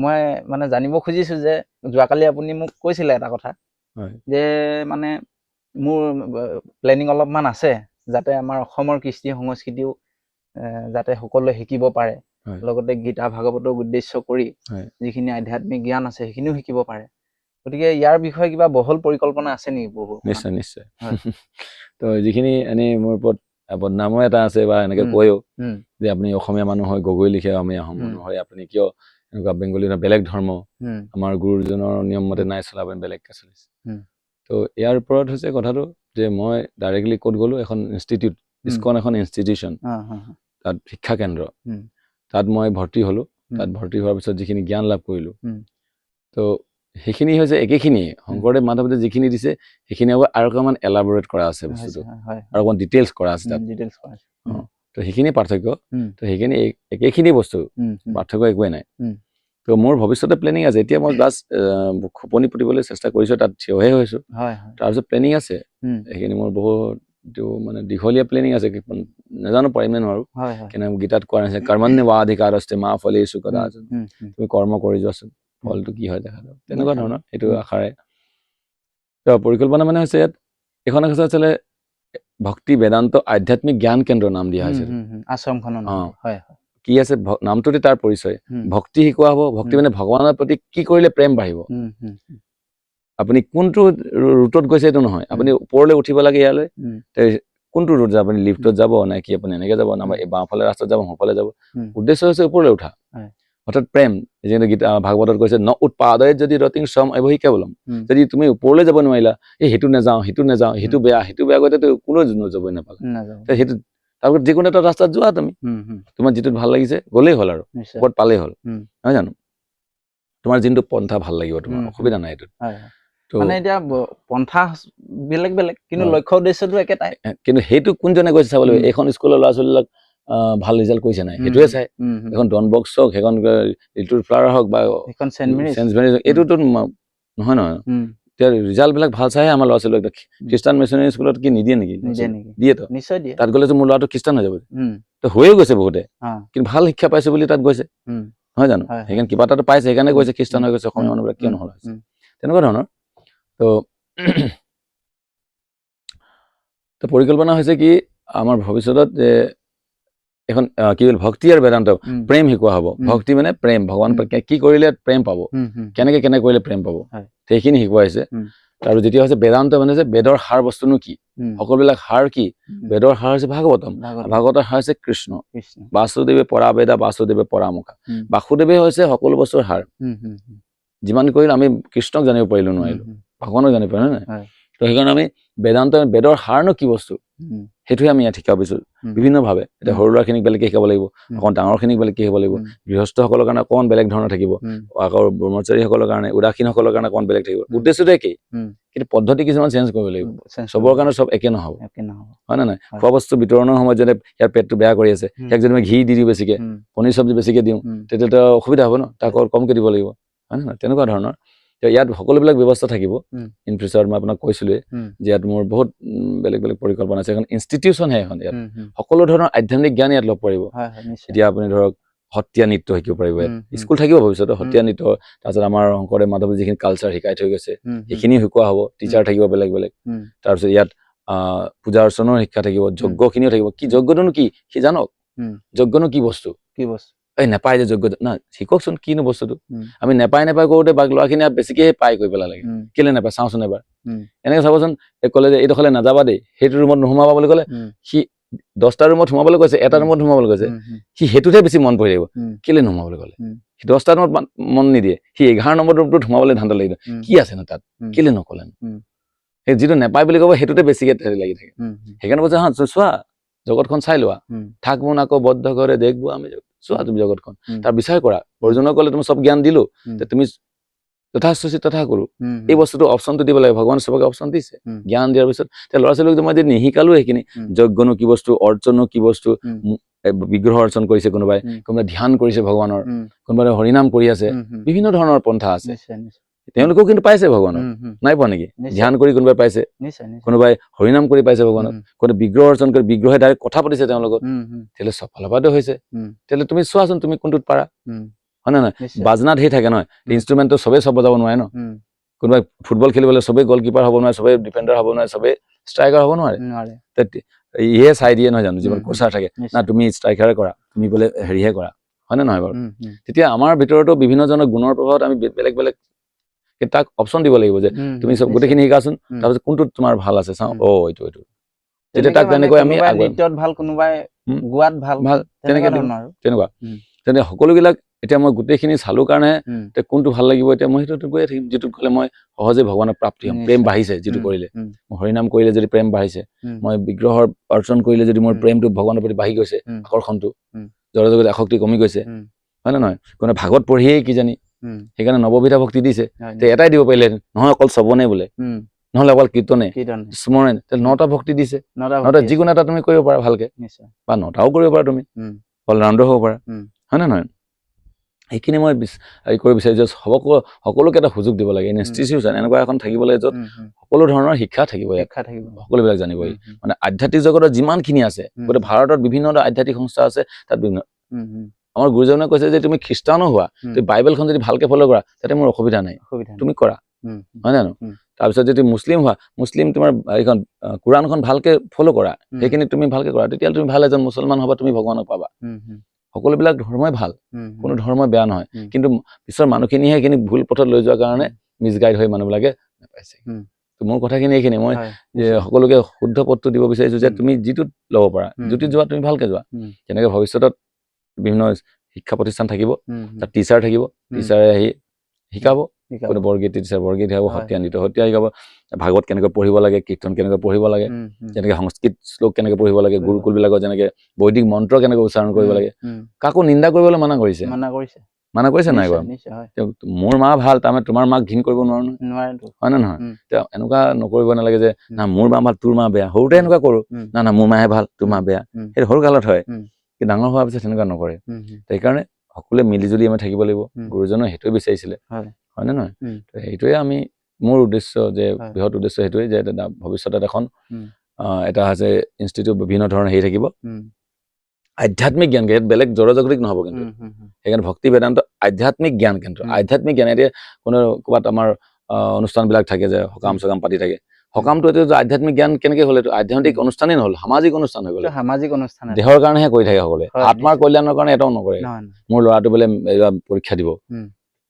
মই মানে জানিব খুজিছো যে যোৱাকালি আপুনি মোক কৈছিলে এটা কথা, যে মানে মোৰ প্লেনিং অলপমান আছে যাতে আমাৰ অসমৰ কৃষ্টি সংস্কৃতিও যাতে সকলোৱে শিকিব পাৰে, লগতে গীতা ভাগৱতক উদ্দেশ্য কৰি যিখিনি আধ্যাত্মিক জ্ঞান আছে সেইখিনিও শিকিব পাৰে। গতিকে ইয়াৰ বিষয়ে কিবা বহল পৰিকল্পনা আছে নেকি? নিশ্চয় তো যিখিনি এনেই মোৰ ওপৰত বদনামো এটা আছে বা এনেকে কয়ও যে আপুনি অসমীয়া মানুহ হয়, গগৈ লিখে আমি আহোম মানুহ হয়, আপুনি কিয় এনেকুৱা বেংগলী বেলেগ ধৰ্ম, আমাৰ গুৰুজনৰ নিয়ম মতে নাই চলা, আপুনি বেলেগকে চলিছে। তো ইয়াৰ ওপৰত হৈছে কথাটো যে মই ডাইৰেক্টলি ক'ত গ'লো, এখন ইনষ্টিটিউট, ইস্কন এখন ইনষ্টিটিউশ্যন, তাত শিক্ষা কেন্দ্ৰ, তাত মই ভৰ্তি হ'লো। তাত ভৰ্তি হোৱাৰ পিছত যিখিনি জ্ঞান লাভ কৰিলো, তো সেইখিনি হৈছে একেখিনিয়ে শংকৰদেৱ মাধৱদেৱে যিখিনি দিছে সেইখিনি আৰু অকণমান এলাবৰেট কৰা আছে বস্তুটো, আৰু অকণমান ডিটেইলছ কৰা আছে তাত। তো সেইখিনি পাৰ্থক্য, তো সেইখিনি একেখিনি বস্তু, পাৰ্থক্য একোৱেই নাই। তো মোৰ ভৱিষ্যতে প্লেনিং আছে, এতিয়া মই বাছ খোপনি পুতিবলৈ চেষ্টা কৰিছো, তাত থিয়হে হৈছো। তাৰপিছত প্লেনিং আছে, সেইখিনি মোৰ বহুত মানে দীঘলীয়া প্লেনিং আছে, নাজানো পাৰিম নে নোৱাৰো। কেনেকৈ গীতাত কোৱা হৈছে কৰ্মণ্যেৱাধিকাৰস্তে মা ফলেষু কদাচন, তুমি কৰ্ম কৰি যোৱাচোন, ফলটো কি হয় দেখা যাব, তেনেকুৱা ধৰণৰ সেইটো আশাৰে। তো পৰিকল্পনা মানে হৈছে ইয়াত এখন আচলতে ভক্তি বেদান্ত আধ্যাত্মিক জ্ঞান কেন্দ্ৰ নাম দিয়া হৈছে আশ্ৰমখনৰ নাম। কি আছে নামটোতে তাৰ পৰিচয়, ভক্তি শিকোৱা হ'ব। ভক্তি মানে ভগৱানৰ প্ৰতি কি কৰিলে প্ৰেম বাঢ়িব। আপুনি কোনটো ৰুটত গৈছে এইটো নহয়, আপুনি ওপৰলৈ উঠিব লাগে ইয়ালৈ, কোনটো ৰুট যাব, আপুনি লিফ্টত যাব নে কি আপুনি এনেকে যাব, নাইবা বাওঁফালে ৰাস্তাত যাব, সোঁফালে যাব, উদ্দেশ্য হৈছে ওপৰলৈ উঠা, অৰ্থাৎ প্ৰেম। যিহেতু গীতা ভাগৱতত কৈছে ন উৎপাদয়ত যদি ৰতিং শ্ৰম এবহি কেৱলম, যদি তুমি ওপৰলৈ যাব নোৱাৰিলা, সেইটো নাযাওঁ সেইটো বেয়া কৈতো কোনো যাবই নাপালে, সেইটো তাৰপিছত যিকোনো এটা ৰাস্তাত যোৱা, তুমি তোমাৰ যিটোত ভাল লাগিছে গ'লেই হ'ল, আৰু ওপৰত পালেই হ'ল, নহয় জানো? তোমাৰ যোনটো পন্থা ভাল লাগিব, তোমাৰ অসুবিধা নাই এইটোত। মানে এতিয়া পন্থা বেলেগ বেলেগ, কিন্তু লক্ষ্য উদ্দেশ্যটো একেটাই। কিন্তু সেইটো কোনজনে কৈছে চাব লাগিব। এইখন স্কুলৰ ল'ৰা ছোৱালীবিলাক ভাল ৰিজাল্ট কৰিছে নাই, সেইটোৱে চাই। এখন ডন বস্ক হওক, সেইখন লিটল ফ্লাৱাৰ হওক, বা চেণ্ট মেৰী, এইটোতো নহয়। এতিয়া ৰিজাল্ট বিলাক ভাল চাইহে আমাৰ ল'ৰা ছোৱালীক। খ্ৰীষ্টান মিছনাৰী স্কুলত কি নিদিয়ে নেকি? দিয়েতো, নিশ্চয় দিয়ে। তাত গ'লেতো মোৰ ল'ৰাটো খ্ৰীষ্টান হৈ যাব, তো হৈয়ে গৈছে বহুতে, কিন্তু ভাল শিক্ষা পাইছে বুলি তাত গৈছে, নহয় জানো? সেইকাৰণে কিবা এটাতো পাইছে, সেইকাৰণে গৈছে, খ্ৰীষ্টান হৈ গৈছে। অসমীয়া মানুহবিলাক কিয় নহ'ল হৈছে, তেনেকুৱা ধৰণৰ। তো পৰিকল্পনা হৈছে কি, আমাৰ ভৱিষ্যতত যে এখন কি হ'ল ভক্তি আৰু বেদান্ত প্ৰেম শিকোৱা হ'ব। ভক্তি মানে প্ৰেম, ভগৱান কি কৰিলে প্ৰেম পাব, কেনেকে কৰিলে প্ৰেম পাব, সেইখিনি শিকোৱা হৈছে। আৰু যেতিয়া হৈছে বেদান্ত মানে যে বেদৰ সাৰ বস্তুনো কি, সকলোবিলাক সাৰ কি, বেদৰ সাৰ হৈছে ভাগৱতম, ভাগৱতৰ সাৰ হৈছে কৃষ্ণ। বাসুদেৱে পৰা বেদা বাসুদেৱে পৰামুখা, বাসুদেৱে হৈছে সকলো বস্তুৰ সাৰ। যিমান কৰিলে আমি কৃষ্ণক জানিব পাৰিলো নোৱাৰিলো, ভগৱানক জানিব পাৰিলো নাই। তো সেইকাৰণে আমি বেদান্ত বেদৰ সাৰনো কি বস্তু, সেইটোৱে আমি ইয়াত শিকাব বিচাৰো বিভিন্নভাৱে। এতিয়া সৰু ল'ৰাখিনিক বেলেগকে শিকাব লাগিব, অকণ ডাঙৰখিনিক বেলেগকে শিকাব লাগিব, গৃহস্থসকলৰ কাৰণে অকণমান বেলেগ ধৰণৰ থাকিব, আকৌ ব্ৰহ্মচাৰীসকলৰ কাৰণে, উদাসীনসকলৰ কাৰণে অকণমান বেলেগ থাকিব। উদ্দেশ্যটো একেই, কিন্তু পদ্ধতি কিছুমান চেঞ্জ কৰিব লাগিব। চবৰ কাৰণে চব একে নহ'ব, হয় নে নাই? খোৱা বস্তু বিতৰণৰ সময়ত যদি ইয়াৰ পেটটো বেয়া কৰি আছে, ইয়াক যদি মই ঘি দি দিওঁ বেছিকে, পনীৰ চব্জি বেছিকে দিওঁ, তেতিয়াতো অসুবিধা হ'ব ন, তাক কমকে দিব লাগিব, হয় নে নহয়? তেনেকুৱা ধৰণৰ ইয়াত সকলোবিলাক ব্যৱস্থা থাকিব। ইন ফিউচাৰত মই আপোনাক কৈছিলোৱে যে ইয়াত মোৰ বহুত বেলেগ বেলেগ পৰিকল্পনা আছে। এখন ইনষ্টিটিউশ্যনহে এখন, ইয়াত সকলো ধৰণৰ আধ্যাত্মিক জ্ঞান ইয়াত ল'ব পাৰিব। এতিয়া আপুনি ধৰক সত্ৰীয়া নৃত্য শিকিব পাৰিব, স্কুল থাকিব ভৱিষ্যতে সত্ৰীয়া নৃত্য। তাৰপিছত আমাৰ শংকৰদেৱ মাধৱে যিখিনি কালচাৰ শিকাই থৈ গৈছে সেইখিনিও শিকোৱা হ'ব, টিচাৰ থাকিব বেলেগ বেলেগ। তাৰপিছত ইয়াত পূজা অৰ্চনাৰ শিক্ষা থাকিব, যজ্ঞখিনিও থাকিব। কি যজ্ঞটোনো কি সি জানক, যজ্ঞনো কি বস্তু, এই নেপায় যে যজ্ঞ না, শিককচোন কিনো বস্তুটো। আমি নেপায় কৰোঁতে বাক ল'ৰাখিনি বেছিকে পাই কৰি পেলালে, কেলে নেপায় চাওঁচোন এবাৰ। এনেকে চাবচোন, ক'লে যে এইডোখৰলৈ নাযাবা দেই, সেইটো ৰুমত নোসোমাবা বুলি ক'লে, সি 10টা ৰুমত সোমাবলৈ কৈছে, এটা ৰুমত সোমাবলৈ কৈছে, সি সেইটোতহে বেছি মন পৰি থাকিব, কেলে নোসোমাবলৈ ক'লে। সি 10টা ৰুমত মন নিদিয়ে, সি 11 নম্বৰ ৰুমটোত সোমাবলৈ ধান্দা লাগি দিয়ে, কি আছে ন তাত, কেলে নকলে, সেই যিটো নেপায় বুলি ক'ব সেইটোতে বেছিকে লাগি থাকে। সেইকাৰণে কৈছে হা চোৱা জগতখন চাই লোৱা, থাক মন আকৌ বদ্ধ কৰে দেখবো আমি, চোৱা তুমি জগতখন, তাৰ বিচাৰ কৰা, প্ৰয়োজনীয় ক'লে তুমি চব জ্ঞান দিলো, তুমি যথাস্থিতি তথা কৰো, এই বস্তুটো অপশ্যনটো দিব লাগে। ভগৱানে চবকে অপশ্যন দিছে, জ্ঞান দিয়াৰ পিছত ল'ৰা ছোৱালীক মই যদি নিশিকালো সেইখিনি, যজ্ঞনো কি বস্তু, অৰ্জনো কি বস্তু, বিগ্ৰহ অৰ্চন কৰিছে কোনোবাই ধ্যান কৰিছে ভগৱানৰ, কোনোবাই হৰিনাম কৰি আছে, বিভিন্ন ধৰণৰ পন্থা আছে, তেওঁলোকেও কিন্তু পাইছে ভগৱানক, নাই পোৱা নেকি? ধ্যান কৰি কোনোবাই পাইছে, কোনোবাই হৰিনাম কৰি পাইছে ভগৱানক, কোনোবাই বিগ্ৰহ অৰ্চন কৰি বিগ্ৰহে ডাইৰেক্ট কথা পাতিছে তেওঁৰ লগত, তেতিয়াহ'লে চব ফালৰ পৰাটো হৈছে। তেতিয়াহ'লে তুমি চোৱাচোন তুমি কোনটোত পাৰা, হয় নে নহয়? বাজনা ধেৰ থাকে নহয়, ইনষ্ট্ৰুমেণ্টটো চবেই চব বজাব নোৱাৰে ন, কোনোবাই ফুটবল খেলিবলৈ চবেই গলকিপাৰ হ'ব নোৱাৰে, চবেই ডিফেণ্ডাৰ হ'ব নোৱাৰে, চবেই ষ্ট্ৰাইকাৰ হ'ব নোৱাৰে, ইহে চাই দিয়ে নহয় জানো, যিমান কোচাৰ থাকে না তুমি ষ্ট্ৰাইকাৰে কৰা, তুমি বোলে হেৰিহে কৰা, হয় নে নহয় বাৰু? তেতিয়া আমাৰ ভিতৰতো বিভিন্নজনৰ গুণৰ প্ৰভাৱত আমি বেলেগ বেলেগ তাক অপশ্যন দিব লাগিব যে তুমি চব গোটেইখিনি শিকাচোন, তাৰপিছত কোনটোত তোমাৰ ভাল আছে চাওঁ, এইটো তেতিয়া তাক তেনেকৈ আমি নৃত্যত ভাল, কোনোবাই গোৱাত ভাল, তেনেকুৱা তেনে সকলোবিলাক এতিয়া মই গোটেইখিনি চালো কাৰণে কোনটো ভাল লাগিব এতিয়া মই সেইটো গৈয়ে থাকিম, যিটোত গ'লে মই সহজে ভগৱানৰ প্ৰাপ্তি হ'ম, প্ৰেম বাঢ়িছে যিটো কৰিলে, মই হৰিনাম কৰিলে যদি প্ৰেম বাঢ়িছে, মই বিগ্ৰহৰ অৰ্চন কৰিলে যদি মোৰ প্ৰেমটো ভগৱানৰ প্ৰতি বাঢ়ি গৈছে, আকৰ্ষণটো জড়জগত আসক্তি কমি গৈছে, হয় নে নহয়? কোনো ভাগৱত পঢ়িয়েই কিজানি সেইকাৰণে নৱবিধা ভক্তি দিছে, এটাই দিব পাৰিলে নহয়, অকল শ্ৰৱণে বোলে, নহলে অকল কীৰ্তনে স্মৰণ, 9টা ভক্তি দিছে, 9টা যিকোনো এটা তুমি কৰিব পাৰা ভালকে, বা 9টাও কৰিব পাৰা তুমি, অলৰাউণ্ডাৰ হ'ব পাৰা, হয় নে নহয়? সেইখিনি মই হেৰি কৰিব বিচাৰিছো, সকলোকে এটা সুযোগ দিব লাগে, ইনষ্টিটিউচন এনেকুৱা এখন থাকিব লাগে য'ত সকলো ধৰণৰ শিক্ষা থাকিব, সকলোবিলাক জানিব, মানে আধ্যাত্মিক জগতৰ যিমানখিনি আছে, গোটেই ভাৰতত বিভিন্ন আধ্যাত্মিক সংস্থা আছে, তাত বিভিন্ন আমাৰ গুৰুজনে কৈছে যে তুমি খ্ৰীষ্টানো হোৱা, তুমি বাইবেলখন যদি ভালকে ফ'ল' কৰা তাতে মোৰ অসুবিধা নাই, তুমি কৰা, হয় জানো? তাৰপিছত যদি মুছলিম হোৱা, মুছলিম তোমাৰ এইখন কোৰাণখন ভালকে ফ'ল' কৰা, সেইখিনি তুমি ভালকে কৰা, তেতিয়াহ'লে তুমি ভাল এজন মুছলমান হ'বা, তুমি ভগৱানক পাবা। সকলোবিলাক ধৰ্মই ভাল, কোনো ধৰ্মই বেয়া নহয়, কিন্তু পিছৰ মানুহখিনিহে সেইখিনি ভুল পথত লৈ যোৱাৰ কাৰণে মিছগাইড হৈ মানুহবিলাকে নাপাইছে। মোৰ কথাখিনি এইখিনি, মই সকলোকে শুদ্ধ পথটো দিব বিচাৰিছো যে তুমি যিটোত ল'ব পাৰা, যিটোত যোৱা তুমি ভালকে যোৱা, তেনেকে ভৱিষ্যতত বিভিন্ন শিক্ষা প্ৰতিষ্ঠান থাকিব, তাত টিচাৰ থাকিব, টিচাৰে আহি শিকাব, কোনো বৰগীত টিচাৰ বৰগীত শিকাব, সত্ৰীয়া নৃত্য সত্ৰীয়া শিকাব, ভাগৱত কেনেকৈ পঢ়িব লাগে, কীৰ্তন কেনেকৈ পঢ়িব লাগে, যেনেকে সংস্কৃত শ্লোক কেনেকৈ পঢ়িব লাগে, গুৰুকুলবিলাকত যেনেকে বৈদিক মন্ত্ৰ কেনেকৈ উচ্চাৰণ কৰিব লাগে, কাকো নিন্দা কৰিবলৈ মানা কৰিছে নাই কৰা? মোৰ মা ভাল, তাৰমানে তোমাৰ মাক ঘিণ কৰিব নোৱাৰো নহয়, হয় নে নহয়? এনেকুৱা নকৰিব নালাগে যে না মোৰ মা ভাল তোৰ মা বেয়া, সৰুতে এনেকুৱা কৰো, না মোৰ মাহে ভাল তোৰ মা বেয়া, সেইটো সৰু কালত হয়, কিন্তু ডাঙৰ হোৱাৰ পিছত তেনেকুৱা নকৰে। সেইকাৰণে সকলোৱে মিলি জুলি আমি থাকিব লাগিব, গুৰুজনে সেইটোৱে বিচাৰিছিলে, হয় নে নহয়? সেইটোৱে আমি মোৰ উদ্দেশ্য, যে বৃহৎ উদ্দেশ্য সেইটোৱে যে ভৱিষ্যতত এখন এটা আছে ইনষ্টিটিউট, বিভিন্ন ধৰণৰ হেৰি থাকিব, আধ্যাত্মিক জ্ঞান, বেলেগ জড়জগতিক নহ'ব, কিন্তু সেইকাৰণে ভক্তি বেদান্ত আধ্যাত্মিক জ্ঞান কেন্দ্ৰ, আধ্যাত্মিক জ্ঞান। এতিয়া কোনো ক'ৰবাত আমাৰ অনুষ্ঠানবিলাক থাকে যে সকাম চকাম পাতি থাকে, সকামটো এইটো আধ্যাত্মিক জ্ঞান কেনেকে হ'ল, এইটো আধ্যাত্মিক অনুষ্ঠানেই নহ'ল, সামাজিক অনুষ্ঠান হৈ গ'ল, সামাজিক অনুষ্ঠান, দেহৰ কাৰণেহে কৰি থাকে সকলোৱে, আত্মাৰ কল্যাণৰ কাৰণে এটাও নকৰে। মোৰ ল'ৰাটো বোলে পৰীক্ষা দিব,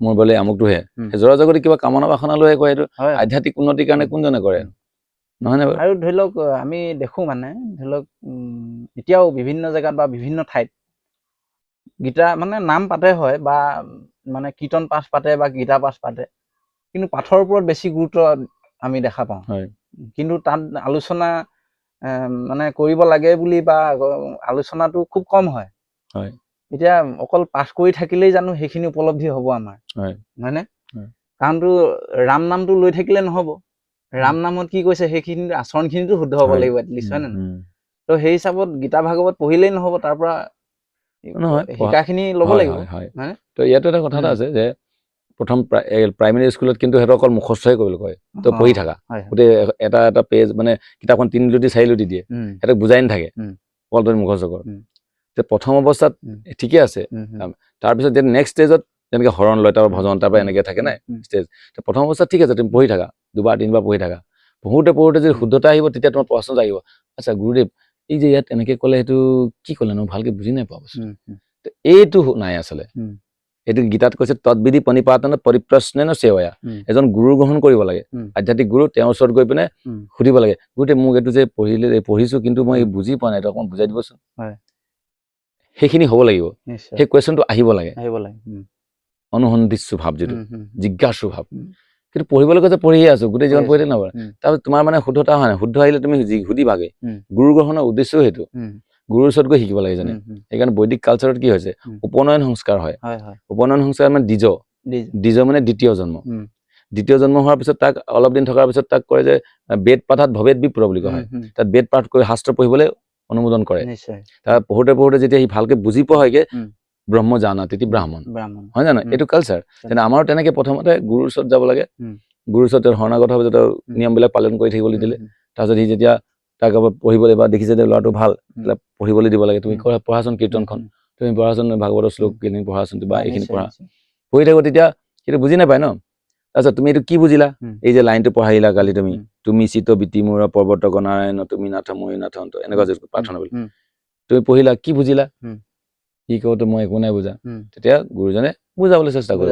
মোৰ বোলে আমুকটোহে, জড়জগতি কিবা কামনা বাসনা লৈহে কয়, এইটো আধ্যাত্মিক উন্নতিৰ কাৰণে কোনজনে কৰে, নহয় নে? আৰু ধৰি লওক আমি দেখো মানে ধৰি লওক এতিয়াও বিভিন্ন জেগাত বা বিভিন্ন ঠাইত গীতা মানে নাম পাতে হয়, বা মানে কীৰ্তন পাঠ পাতে বা গীতা পাঠ পাতে, কিন্তু পাঠৰ ওপৰত বেছি গুৰুত্ব আমি দেখা পাওঁ, কিন্তু তাত আলোচনা মানে কৰিব লাগে বুলি বা আলোচনাটো খুব কম হয়। এতিয়া অকল পাঠ কৰি থাকিলেই জানো সেইখিনি উপলব্ধি হ'ব আমাৰ, হয়নে? কাৰণটো ৰাম নামটো লৈ থাকিলে নহ'ব, ৰাম নামত কি কৈছে সেইখিনি আচৰণখিনিতো শুদ্ধ হ'ব লাগিব এটলিষ্ট, হয় নে নহয়? তো সেই হিচাপত গীতা ভাগৱত পঢ়িলেই নহ'ব, তাৰ পৰা শিকাখিনি ল'ব লাগিব। তো ইয়াতো এটা কথা এটা আছে যে প্ৰথম প্ৰাইমেৰী স্কুলত কিন্তু সেইটো অকল মুখস্থই কৰিবলৈ কয়, তো পঢ়ি থাকা, গোটেই এটা এটা পেজ মানে কিতাপখন 3 লুটি 4 লুটি দিয়ে, সিহঁতক বুজাই নাথাকে, অকল তুমি মুখস্থ কৰ। প্ৰথম অৱস্থাত ঠিকে আছে, তাৰপিছত যে নেক্সট ষ্টেজত যেনেকে হৰণ লয়, তাৰ ভজন, তাৰ পৰা এনেকে থাকে নাই ষ্টেজ, প্ৰথম অৱস্থাত ঠিক আছে, তুমি পঢ়ি থাকা, 2বাৰ 3বাৰ পঢ়ি থাকা, পঢ়োতে যদি শুদ্ধতা আহিব, তেতিয়া তোমাৰ প্ৰশ্ন আহিব, আচ্ছা গুৰুদেৱ এই যে ইয়াত এনেকে ক'লে সেইটো কি ক'লে নো, ভালকে বুজি নাই পোৱা বস্তু, এইটো নাই আচলতে। এইটো গীতাত কৈছে তৎবিধি প্ৰণিপাতন পৰিপ্ৰশ্নেন সেৱয়া, এজন গুৰু গ্ৰহণ কৰিব লাগে, আধ্যাত্মিক গুৰু, তেওঁৰ ওচৰত গৈ পিনে সুধিব লাগে, গুৰুদেৱ মোক এইটো যে পঢ়িছো কিন্তু মই বুজি পোৱা নাই, এইটো অকণমান বুজাই দিবচোন। সেইখিনি হ'ব লাগিব, সেই কুৱেশ্যনটো আহিব লাগে। অনুসন্ধিৎসু ভাৱ যিটো জিজ্ঞাসু ভাৱ কিন্তু পঢ়িবলৈ কৈছে পঢ়িয়ে আছো গোটেই জীৱন পঢ়ি নপঢ়া তাৰপিছত তোমাৰ মানে শুদ্ধতা হয় নাই শুদ্ধ আহিলে তুমি সুধিবাগে গুৰু গ্ৰহণৰ উদ্দেশ্যও সেইটো গুৰুৰ ওচৰত গৈ শিকিব লাগে জানে সেইকাৰণে বৈদিক কালচাৰত কি হৈছে উপনয়ন সংস্কাৰ হয় উপনয়ন সংস্কাৰ মানে দ্বিজ মানে দ্বিতীয় জন্ম হোৱাৰ পিছত তাক অলপ দিন থকাৰ পিছত তাক কয় যে বেদ পাঠাত ভৱেদ বিপ্ৰ বুলি কোৱা হয় তাত বেদ পাঠ কৰি শাস্ত্ৰ পঢ়িবলৈ অনুমোদন কৰে তাৰ পঢ়োতে যেতিয়া সি ভালকে বুজি পোৱা হয়গে ব্ৰহ্ম জানা তেতিয়া ব্ৰাহ্মণ হয় জানো এইটো কালচাৰ তেনে আমাৰো তেনেকে প্ৰথমতে গুৰুৰ ওচৰত যাব লাগে গুৰুৰ ওচৰত শৰণাগত ভাৱে যেতিয়া নিয়মবিলাক পালন কৰি থাকিবলৈ দিলে তাৰপিছত সি যেতিয়া তাক পঢ়িবলৈ বা দেখিছে যে ল'ৰাটো ভাল পঢ়িবলৈ দিব লাগে তুমি পঢ়াচোন কীৰ্তনখন তুমি পঢ়াচোন ভাগৱতৰ শ্লোক খিনি পঢ়াচোন বা এইখিনি পঢ়ি থাকো তেতিয়া সেইটো বুজি নাপায় ন তাৰপিছত তুমি এইটো কি বুজিলা এই যে লাইনটো পঢ়াইলা কালি তুমি চিত বিতি মূৰ পৰ্বতক নাৰায়ণ তুমি নাথ মই নাথন্ত এনেকুৱা যে প্ৰাৰ্থনা বুলি তুমি পঢ়িলা কি বুজিলা কি কওঁতো মই একো নাই বুজা তেতিয়া গুৰুজনে বুজাবলৈ চেষ্টা কৰিব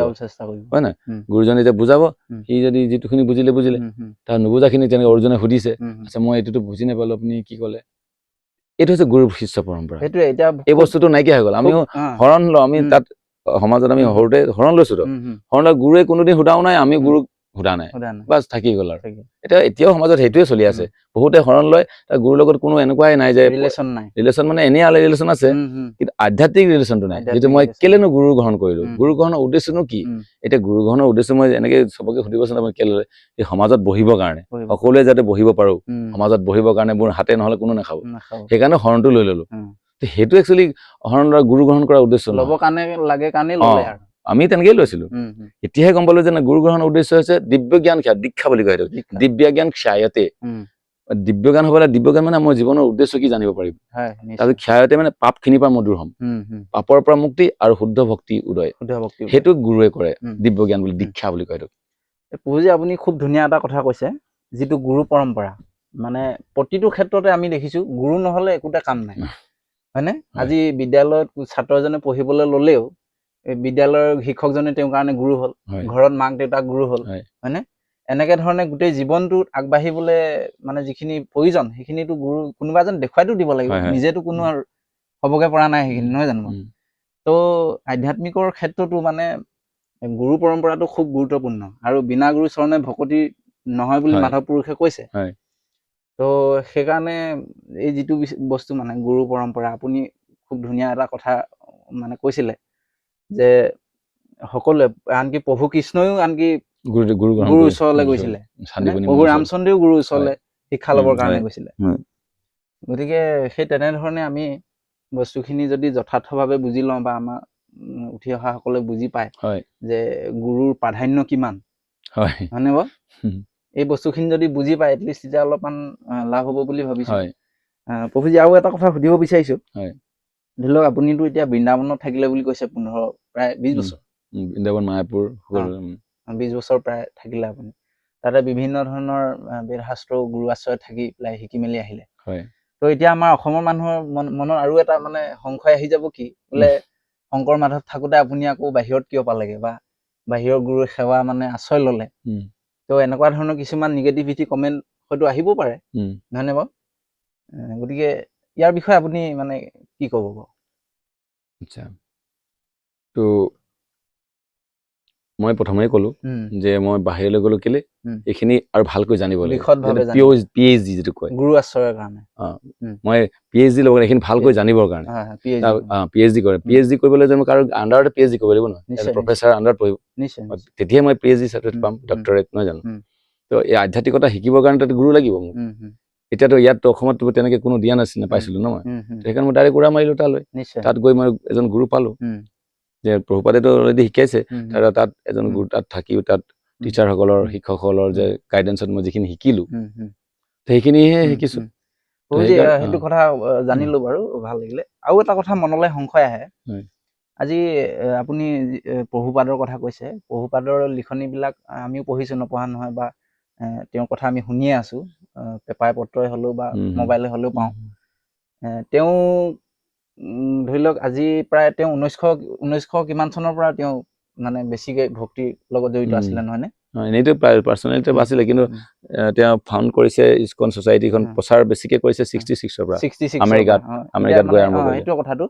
হয় নাই গুৰুজনে যেতিয়া বুজাব সি যদি যিটোখিনি বুজিলে তাৰ নুবুজাখিনি তেনেকে অৰ্জুনে সুধিছে আচ্ছা মই এইটোতো বুজি নাপালো আপুনি কি ক'লে এইটো হৈছে গুৰুৰ শিষ্য পৰম্পৰা এই বস্তুটো নাইকিয়া হৈ গ'ল আমিও হৰণ লওঁ আমি তাত সমাজত আমি সৰুতে হৰণ লৈছো হৰণ গুৰুৱে কোনোদিন সোধাও নাই আমি গুৰুক সোধা নাই বাছ থাকি গ'ল আৰু এতিয়াও সমাজত সেইটোৱে চলি আছে বহুতে হৰণ লয় তাৰ গুৰুৰ লগত কোনো এনেকুৱাই নাই যে ৰিলেশ্যন মানে এনেই ৰিলেশ্যন আছে কিন্তু আধ্যাত্মিক ৰিলেশ্যনটো নাই যিটো মই কেলেনো গুৰু গ্ৰহণ কৰিলো গুৰু গ্ৰহণৰ উদ্দেশ্যনো কি এতিয়া গুৰু গ্ৰহণৰ উদ্দেশ্য মই এনেকে চবকে সুধিবচোন মই কেলে এই সমাজত বহিবৰ কাৰণে সকলোৱে যাতে বহিব পাৰো সমাজত বহিবৰ কাৰণে মোৰ হাতে নহলে কোনো নাখাব সেইকাৰণে হৰণটো লৈ ললো সেইটো একচুৱেলি হৰণ গুৰু গ্ৰহণ কৰাৰ উদ্দেশ্য আমি তেনেকেই লৈছিলো এতিয়াহে গম পালো যে গুৰু গ্ৰহণৰ উদ্দেশ্য হৈছে দিব্য জ্ঞান দীক্ষা বুলি কয় দিব্য জ্ঞান ক্ষায়তে দিব্য জ্ঞান হবলৈ দিব্য জ্ঞান মানে মই জীৱনৰ উদ্দেশ্য কি জানিব পাৰিম তাৰপিছত ক্ষায়তে মানে পাপ খিনিৰ পৰা মই দূৰ হ'ম পাপৰ পৰা মুক্তি আৰু শুদ্ধ ভক্তি উদয় সেইটো গুৰুৱে কৰে দিব্য জ্ঞান বুলি দীক্ষা বুলি কয় প্ৰভুজী আপুনি খুব ধুনীয়া এটা কথা কৈছে যিটো গুৰু পৰম্পৰা মানে প্ৰতিটো ক্ষেত্ৰতে আমি দেখিছো গুৰু নহলে একোটা কাম নাই হয়নে আজি বিদ্যালয়ত ছাত্ৰ এজনে পঢ়িবলৈ ললেও বিদ্যালয়ৰ শিক্ষকজনে তেওঁৰ কাৰণে গুৰু হ'ল ঘৰত মাক দেউতাক গুৰু হ'ল হয়নে এনেকে ধৰণে গোটেই জীৱনটোত আগবাঢ়িবলৈ মানে যিখিনি প্ৰয়োজন সেইখিনিতো গুৰু কোনোবা এজন দেখুৱাইতো দিব লাগিব নিজেতো কোনো হ'বগে পৰা নাই সেইখিনি নহয় জানো তো আধ্যাত্মিকৰ ক্ষেত্ৰতো মানে গুৰু পৰম্পৰাটো খুব গুৰুত্বপূৰ্ণ আৰু বিনা গুৰু চৰণে ভকতি নহয় বুলি মাধৱ পুৰুষে কৈছে তো সেইকাৰণে এই যিটো বস্তু মানে গুৰু পৰম্পৰা আপুনি খুব ধুনীয়া এটা কথা মানে কৈছিলে যে সকলোৱে আনকি প্ৰভু কৃষ্ণইও আনকি গুৰুৰ ওচৰলৈ গৈছিলে প্ৰভু ৰামচন্দ্ৰও গুৰুৰ ওচৰলৈ শিক্ষা ল'বৰ কাৰণে গৈছিলে গতিকে সেই তেনেধৰণে আমি বস্তুখিনি যদি যথাৰ্থভাৱে বুজি লওঁ বা আমাৰ উঠি অহা সকলে বুজি পায় যে গুৰুৰ প্ৰাধান্য কিমান হয়নে বাৰু এই বস্তুখিনি যদি বুজি পায় এটলিষ্ট তেতিয়া অলপমান লাভ হ'ব বুলি ভাবিছো প্ৰভুজী আৰু এটা কথা সুধিব বিচাৰিছো ধৰি লওক আপুনিতো এতিয়া বৃন্দাবনত থাকিলে বুলি কৈছে প্ৰায় 20 বছৰ বৃন্দাবন মায়াপুৰ 20 বছৰ প্ৰায় থাকিলে আপুনি তাতে বিভিন্ন ধৰণৰ বেদ শাস্ত্ৰ গুৰু আশ্ৰয়ত থাকি পেলাই শিকি মেলি আহিলে তো এতিয়া আমাৰ অসমৰ মানুহৰ মনত আৰু এটা মানে সংশয় আহি যাব কি বোলে শংকৰ মাধৱ থাকোতে আপুনি আকৌ বাহিৰত কিয় পালেগে বা বাহিৰৰ গুৰুৰ সেৱা মানে আশ্ৰয় ললে তো এনেকুৱা ধৰণৰ কিছুমান নিগেটিভিটি কমেণ্ট হয়তো আহিব পাৰে নহয়নে বাৰু গতিকে ইয়াৰ বিষয়ে আপুনি মানে কি ক'ব বাৰু আচ্ছা তো মই প্ৰথমেই ক'লো যে মই বাহিৰলৈ গ'লো কেলে এইখিনি আৰু ভালকৈ জানিব লাগে PhD যিটো কয় গুৰু আশ্ৰয়ৰ কাৰণে মই PhD ল'ব এইখিনি ভালকৈ জানিবৰ কাৰণে PhD কৰে PhD কৰিবলৈ যে মোক আৰু আণ্ডাৰতে PhD কৰিব লাগিব নহয় প্ৰফেচাৰ আণ্ডাৰত পঢ়িব তেতিয়াহে মই PhD চাৰ্টিফিকেট পাম ডক্টৰেট নহয় জানো তো এই আধ্যাত্মিকতা শিকিবৰ কাৰণে তাত গুৰু লাগিব মোক এতিয়াতো ইয়াততো অসমত তেনেকে কোনো দিয়া নাপাইছিলো ন মই সেইকাৰণে মই ডাইৰেক্ট উৰা মাৰিলো তালৈ তাত গৈ মই এজন গুৰু পালো যে প্ৰভুপাদেতো অলৰেডি শিকাইছে তাত এজন গুৰু তাত থাকিও তাত টিচাৰসকলৰ শিক্ষকসকলৰ যে গাইডেন্সত মই যিখিনি শিকিলো সেইখিনিহে শিকিছো সেইটো কথা জানিলো বাৰু ভাল লাগিলে আৰু এটা কথা মনলৈ সংশয় আহে আজি আপুনি প্ৰভুপাদৰ কথা কৈছে প্ৰভুপাদৰ লিখনিবিলাক আমিও পঢ়িছো নপঢ়া নহয় বা তেওঁৰ কথা আমি শুনিয়ে আছো পেপাৰ পত্ৰই হ'লেও বা মোবাইলে হ'লেও পাওঁ তেওঁ ধৰি লওক আজি প্ৰায় তেওঁ 1900 কিমান চনৰ পৰা তেওঁ মানে বেছিকে ভক্তিৰ লগত জড়িত আছিলে নহয়নে এনেইতো পাৰ্চনেলিটি আছিলে কিন্তু তেওঁ ফাউণ্ড কৰিছে ইস্কন ছ'চাইটিখন প্ৰচাৰ বেছিকে কৰিছে 66 ৰ পৰা আমেৰিকাত গৈ আৰম্ভ কৰিলে এইটো কথাটো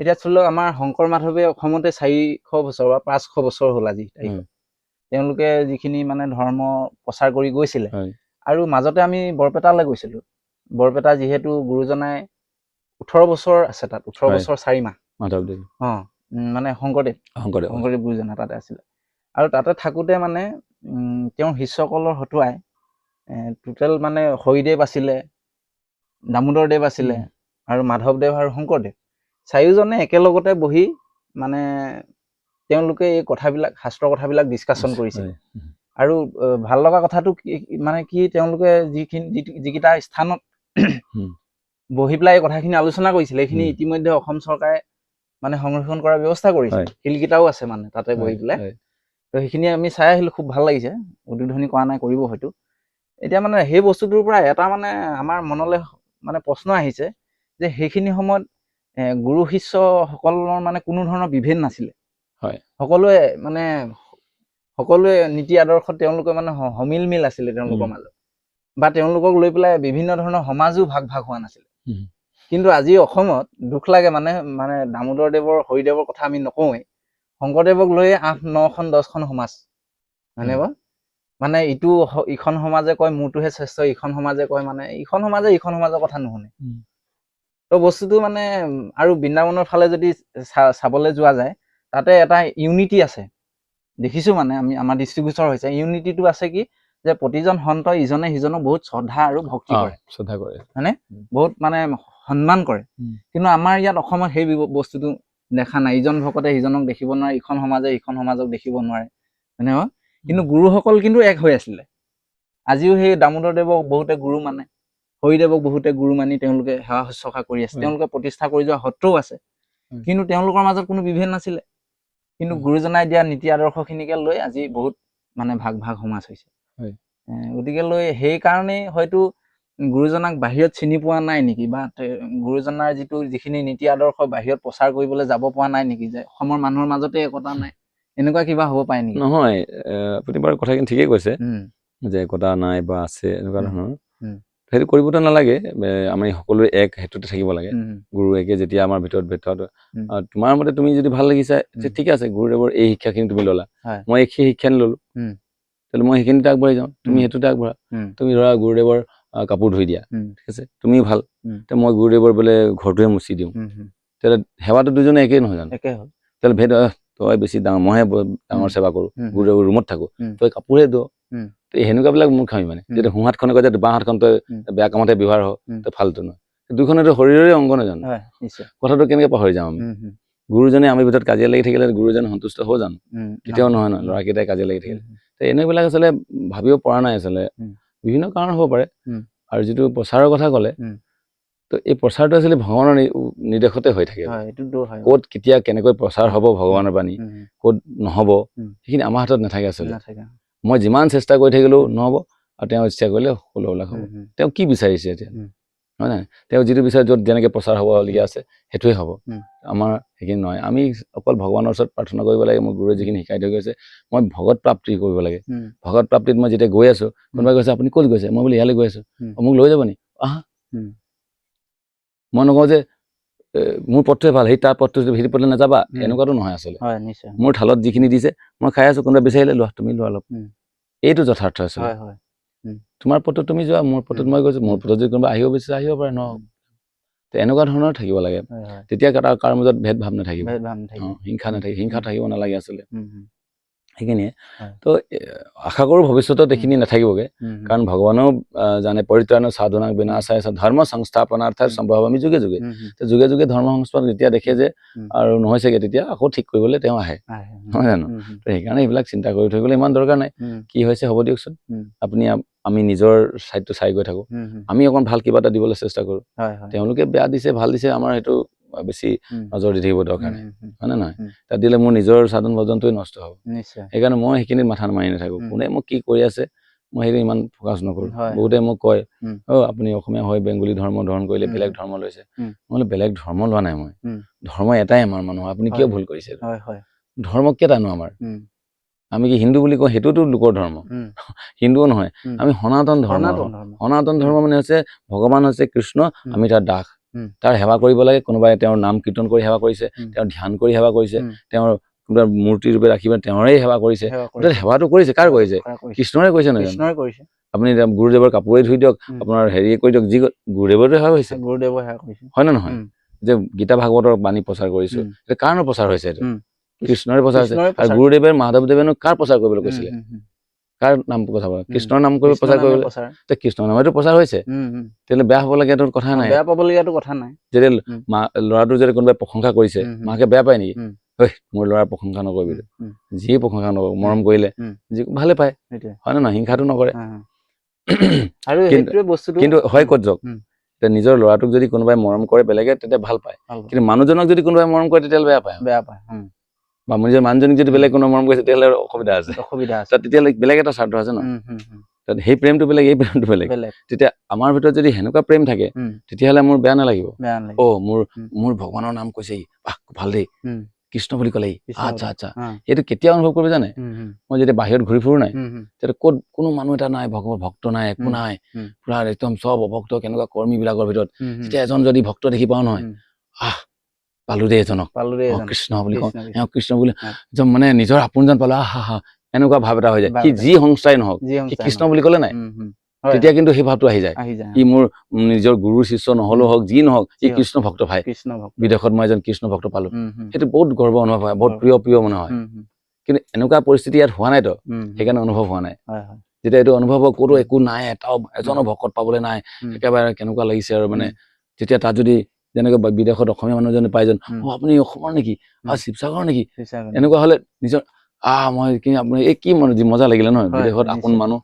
এতিয়া ধৰি লওক আমাৰ শংকৰ মাধৱে অসমতে 400 বছৰ বা 500 বছৰ হ'ল আজি তাৰিখত তেওঁলোকে যিখিনি মানে ধৰ্ম প্ৰচাৰ কৰি গৈছিলে আৰু মাজতে আমি বৰপেটালৈ গৈছিলো বৰপেটা যিহেতু গুৰুজনাই 18 বছৰ আছে তাত 18 বছৰ 4 মাহ মাধৱদেৱ মানে শংকৰদেৱ গুৰুজনা তাতে আছিলে আৰু তাতে থাকোতে মানে তেওঁৰ শিষ্যসকলৰ হতুৱাই টোটেল মানে হৰিদেৱ আছিলে দামোদৰদেৱ আছিলে আৰু মাধৱদেৱ আৰু শংকৰদেৱ চাৰিওজনে একেলগতে বহি মানে তেওঁলোকে এই কথাবিলাক শাস্ত্ৰৰ কথাবিলাক ডিছকাশ্যন কৰিছিল আৰু ভাল লগা কথাটো মানে কি তেওঁলোকে যিকেইটা স্থানত বহি পেলাই এই কথাখিনি আলোচনা কৰিছিলে এইখিনি ইতিমধ্যে অসম চৰকাৰে মানে সংৰক্ষণ কৰাৰ ব্যৱস্থা কৰিছে শিলকেইটাও আছে মানে তাতে বহি পেলাই তো সেইখিনি আমি চাই আহিলো খুব ভাল লাগিছে উদ্বোধনী কৰা নাই কৰিব হয়তো এতিয়া মানে সেই বস্তুটোৰ পৰা এটা মানে আমাৰ মনলৈ মানে প্ৰশ্ন আহিছে যে সেইখিনি সময়ত গুৰু শিষ্যসকলৰ মানে কোনো ধৰণৰ বিভেদ নাছিলে সকলোৱে মানে সকলোৱে নীতি আদৰ্শ তেওঁলোকে মানে সমিল মিল আছিলে তেওঁলোকৰ মাজত বা তেওঁলোকক লৈ পেলাই বিভিন্ন ধৰণৰ সমাজো ভাগ ভাগ হোৱা নাছিলে কিন্তু আজি অসমত দুখ লাগে মানে দামোদৰদেৱৰ হৰিদেৱৰ কথা আমি নকওঁৱেই শংকৰদেৱক লৈ 8-9খন 10খন সমাজ হয়নে বাৰু মানে ইখন সমাজে কয় মোৰটোহে শ্ৰেষ্ঠ ইখন সমাজে কয় মানে ইখন সমাজৰ কথা নুশুনে তো বস্তুটো মানে আৰু বৃন্দাবনৰ ফালে যদি চাবলৈ যোৱা যায় তাতে এটা ইউনিটি আছে দেখিছো মানে আমি আমাৰ দৃষ্টিগোচৰ হৈছে ইউনিটিটো আছে কি যে প্ৰতিজন সন্ত ইজনে সিজনক বহুত শ্ৰদ্ধা আৰু ভক্তি কৰে হয়নে বহুত মানে সন্মান কৰে কিন্তু আমাৰ ইয়াত অসমত সেই বস্তুটো দেখা নাই ইজন ভকতে সিজনক দেখিব নোৱাৰে ইখন সমাজে ইখন সমাজক দেখিব নোৱাৰে হয়নে কিন্তু গুৰুসকল কিন্তু এক হৈ আছিলে আজিও সেই দামোদৰদেৱক বহুতে গুৰু মানে হৰিদেৱক বহুতে গুৰু মানি তেওঁলোকে সেৱা শুশ্ৰূষা কৰি আছে তেওঁলোকে প্ৰতিষ্ঠা কৰি যোৱা সত্ৰও আছে কিন্তু তেওঁলোকৰ মাজত কোনো বিভেদ নাছিলে কিন্তু গুৰুজনাই দিয়া নীতি আদৰ্শখিনিকে লৈ আজি বহুত মানে ভাগ ভাগ সমাজ হৈছে গতিকে লৈ সেইকাৰণেই হয়তো গুৰুজনাক বাহিৰত চিনি পোৱা নাই নেকি বা গুৰুজনাৰ যিখিনি নীতি আদৰ্শ বাহিৰত প্ৰচাৰ কৰিবলৈ যাব পৰা নাই নেকি যে অসমৰ মানুহৰ মাজতে একতা নাই এনেকুৱা কিবা হ'ব পাৰে নেকি নহয় আপুনি বাৰু কথাখিনি ঠিকেই কৈছে যে একতা নাই বা আছে এনেকুৱা ধৰণৰ সেইটো কৰিবতো নালাগে আমি সকলোৱে এক হেতুতে থাকিব লাগে গুৰু একে যেতিয়া আমাৰ ভিতৰত তোমাৰ মতে তুমি যদি ভাল লাগিছে যে ঠিক আছে গুৰুদেৱৰ এই শিক্ষাখিনি তুমি ল'লা মই এই শিক্ষাখিনি ল'লো তাহলে মই সেইখিনিতে আগবাঢ়ি যাওঁ তুমি সেইটোতে আগবঢ়া তুমি ধৰা গুৰুদেৱৰ কাপোৰ ধুই দিয়া ঠিক আছে তুমি ভাল মই গুৰুদেৱৰ বোলে ঘৰটোৱে মুচি দিওঁ তাহলে সেৱাটো দুজনে একেই নহয় জানো তাহলে ভেদ তই বেছি ডাঙৰ মইহে ডাঙৰ সেৱা কৰো গুৰুদেৱৰ ৰুমত থাকো তই কাপোৰহে দিয় সেনেকুৱাবিলাক মোৰ খামি মানে যেতিয়া সোঁহাতখনে কয় যে বাঁ হাতখন তই বেয়া কামতে ব্যৱহাৰ হ তই ফাল্টু নহয় দুইখনেতো শৰীৰৰে অংগ নহয় জানো কথাটো কেনেকে পাহৰি যাওঁ আমি গুৰুজনে আমি ভিতৰত কাজিয়া লাগি থাকিলে গুৰুজনে সন্তুষ্ট হ'ব জানো কেতিয়াও নহয় ল'ৰাকেইটাই কাজিয়া লাগি থাকিলে এনেবিলাক আচলতে ভাবিব পৰা নাই আচলতে বিভিন্ন কাৰণ হ'ব পাৰে আৰু যিটো প্ৰচাৰৰ কথা ক'লে তো এই প্ৰচাৰটো আচলতে ভগৱানৰ নিৰ্দেশতে হৈ থাকে ক'ত কেতিয়া কেনেকৈ প্ৰচাৰ হ'ব ভগৱানৰ বাণী ক'ত নহ'ব সেইখিনি আমাৰ হাতত নাথাকে আচলতে মই যিমান চেষ্টা কৰি থাকিলেও নহ'ব আৰু তেওঁ ইচ্ছা কৰিলে সকলোবিলাক হ'ব তেওঁ কি বিচাৰিছে এতিয়া হয় নাই তেওঁ যিটো বিচাৰে য'ত যেনেকে প্ৰচাৰ হ'বলগীয়া আছে সেইটোৱে হ'ব আমাৰ সেইখিনি নহয় আমি অকল ভগৱানৰ ওচৰত প্ৰাৰ্থনা কৰিব লাগে মোৰ গুৰুৱে যিখিনি শিকাই থৈ গৈছে মই ভগত প্ৰাপ্তি কৰিব লাগে ভগত প্ৰাপ্তিত মই যেতিয়া গৈ আছো কোনোবাই কৈছে আপুনি ক'ত গৈছে মই বোলে ইয়ালৈ গৈ আছো মোক লৈ যাব নি আহা মই নকওঁ যে মোৰ পথটোৱে ভাল সেই তাৰ পথটো সেইটো পথলৈ নাযাবা এনেকুৱাতো নহয় আচলতে মোৰ থালত যিখিনি দিছে মই খাই আছো কোনোবাই বিচাৰিলে লোৱা তুমি লোৱা অলপ এইটো যথাৰ্থ আচলতে তোমাৰ পথত তুমি যোৱা মোৰ পথত মই গৈছো মোৰ পথত যদি কোনোবা আহিব বিচাৰে আহিব পাৰে ন এনেকুৱা ধৰণৰ থাকিব লাগে তেতিয়া কাৰো মাজত ভেদ ভাৱ নাথাকিব হিংসা নাথাকিব হিংসা থাকিব নালাগে আচলতে সেইখিনিয়ে তো আশা কৰো ভৱিষ্যতত এইখিনি নাথাকিবগে কাৰণ ভগৱানেও জানে পৰিত্ৰাণ সাধনাক বিনাশায় ধৰ্ম সংস্থাপনাৰ্থ সম্ভৱ আমি যুগে যুগে যুগে যুগে ধৰ্ম সংস্থাপন যেতিয়া দেখে যে আৰু নহৈছেগে তেতিয়া আকৌ ঠিক কৰিবলৈ তেওঁ আহে নহয় জানো তো সেইকাৰণে এইবিলাক চিন্তা কৰি থাকিবলৈ ইমান দৰকাৰ নাই কি হৈছে হ'ব দিয়কচোন আপুনি আমি নিজৰ চাইডটো চাই গৈ থাকো আমি অকণ ভাল কিবা এটা দিবলৈ চেষ্টা কৰো তেওঁলোকে বেয়া দিছে ভাল দিছে আমাৰ সেইটো বেছি নজৰ দি থাকিব দৰকাৰ নাই হয় নে নহয় তাত দিলে মোৰ নিজৰ সাধন ভজনটোৱে নষ্ট হ'ব সেইকাৰণে মই সেইখিনিত মাথা মাৰি নাথাকো কোনে মোক কি কৰি আছে মই সেইটো ইমান ফ'কাছ নকৰো বহুতে মোক কয় আপুনি অসমীয়া হয় বেংগলী ধৰ্ম ধাৰণ কৰিলে বেলেগ ধৰ্ম লৈছে মই বোলে বেলেগ ধৰ্ম লোৱা নাই মই ধৰ্ম এটাই আমাৰ মানুহ আপুনি কিয় ভুল কৰিছে ধৰ্ম কেইটানো আমাৰ আমি কি হিন্দু বুলি কওঁ সেইটোতো লোকৰ ধৰ্ম হিন্দুও নহয় আমি সনাতন ধৰ্ম মানে হৈছে ভগৱান হৈছে কৃষ্ণ আমি তাৰ দাস তাৰ সেৱা কৰিব লাগে। কোনোবাই তেওঁৰ নাম কীৰ্তন কৰি সেৱা কৰিছে, তেওঁ ধ্যান কৰি সেৱা কৰিছে, তেওঁৰ কোনোবা মূৰ্তি ৰূপে ৰাখি তেওঁৰে সেৱা কৰিছে। সেৱাটো কৰিছে, কাৰ কৰিছে? কৃষ্ণৰে কৰিছে নহয় জানো? আপুনি গুৰুদেৱৰ কাপোৰে ধুই দিয়ক, আপোনাৰ হেৰিয়ে কৰি দিয়ক, যি গুৰুদেৱৰে সেৱা হৈছে, হয় নে নহয়? যে গীতা ভাগৱতৰ বাণী প্ৰচাৰ কৰিছো, এইটো কাৰণো প্ৰচাৰ হৈছে? এইটো কৃষ্ণৰে প্ৰচাৰ হৈছে। আৰু গুৰুদেৱে মাধৱদেৱেনো কাৰ প্ৰচাৰ কৰিবলৈ কৈছিলে? কাৰ নাম প্ৰচাৰ কৰে? কৃষ্ণৰ নাম কৰিব প্ৰচাৰ কৰিবলৈ। কৃষ্ণৰ নামেতো প্ৰচাৰ হৈছে, তেতিয়াহ'লে বেয়া হ'ব লাগে কথা নাই, বেয়া পাবলগীয়াটো কথা নাই। যদি ল'ৰাটো যদি কোনোবাই প্ৰশংসা কৰিছে, মাকে বেয়া পায় নেকি? মোৰ ল'ৰাৰ প্ৰশংসা নকৰিবি, যিয়ে প্ৰশংসা নকৰিব, মৰম কৰিলে যি ভালে পায়, হয় নে নহয়? হিংসাটো নকৰে। কিন্তু হয় ক'ত যাওক, নিজৰ ল'ৰাটোক যদি কোনোবাই মৰম কৰে বেলেগে, তেতিয়া ভাল পায়। কিন্তু মানুহজনক যদি কোনোবাই মৰম কৰে, তেতিয়াহ'লে বেয়া পায়। বা নিজৰ মানুহজনীক যদি বেলেগ কোনো মৰম কৰিছে, তেতিয়াহ'লে অসুবিধা আছে। তেতিয়াহ'লে বেলেগ এটা স্বাৰ্থ আছে ন। সেই প্ৰেমটো বেলেগ, এই প্ৰেমটো বেলেগ। তেতিয়া আমাৰ ভিতৰত যদি সেনেকুৱা প্ৰেম থাকে, তেতিয়াহ'লে মোৰ বেয়া নালাগিব। মোৰ ভগৱানৰ নাম কৈছে, ভাল দেই, কৃষ্ণ বুলি ক'লে, আচ্ছা আচ্ছা। সেইটো কেতিয়া অনুভৱ কৰিব জানে? মই যেতিয়া বাহিৰত ঘূৰি ফুৰো নাই, তেতিয়া ক'ত কোনো মানুহ এটা নাই, ভক্ত নাই, একো নাই, পুৰা একদম চব অভক্ত, কেনেকুৱা কৰ্মী বিলাকৰ ভিতৰত যেতিয়া এজন যদি ভক্ত দেখি পাওঁ নহয়, পালো দেই এজনক, কৃষ্ণ বুলি কওঁ, কৃষ্ণ বুলি একদম মানে নিজৰ আপোনজন পালো, এনেকুৱা ভাৱ এটা হৈ যায়। সি যি সংস্থাই নহওক, সি কৃষ্ণ বুলি ক'লে নাই, তেতিয়া কিন্তু সেই ভাৱটো আহি যায়। ই মোৰ নিজৰ গুৰুৰ শিষ্য নহলেও হওক, যি নহওক, ই কৃষ্ণ ভক্ত ভাই, বিদেশত মই এজন কৃষ্ণ ভক্ত পালো, সেইটো বহুত গৰ্ব অনুভৱ হয়, বহুত প্ৰিয় মনে হয়। কিন্তু এনেকুৱা পৰিস্থিতি ইয়াত হোৱা নাইতো, সেইকাৰণে অনুভৱ হোৱা নাই। যেতিয়া এইটো অনুভৱ হয়, ক'তো একো নাই, এজনো ভকত পাবলৈ নাই, একেবাৰে কেনেকুৱা লাগিছে আৰু মানে। তেতিয়া তাত যদি যেনেকৈ বিদেশত অসমীয়া মানুহজনে পাই যেন, আপুনি অসমৰ নেকি, শিৱসাগৰ নেকি, এনেকুৱা হলে নিজৰ মই কি আপুনি এই কি মজা লাগিলে নহয়, বিদেশত আপোন মানুহ,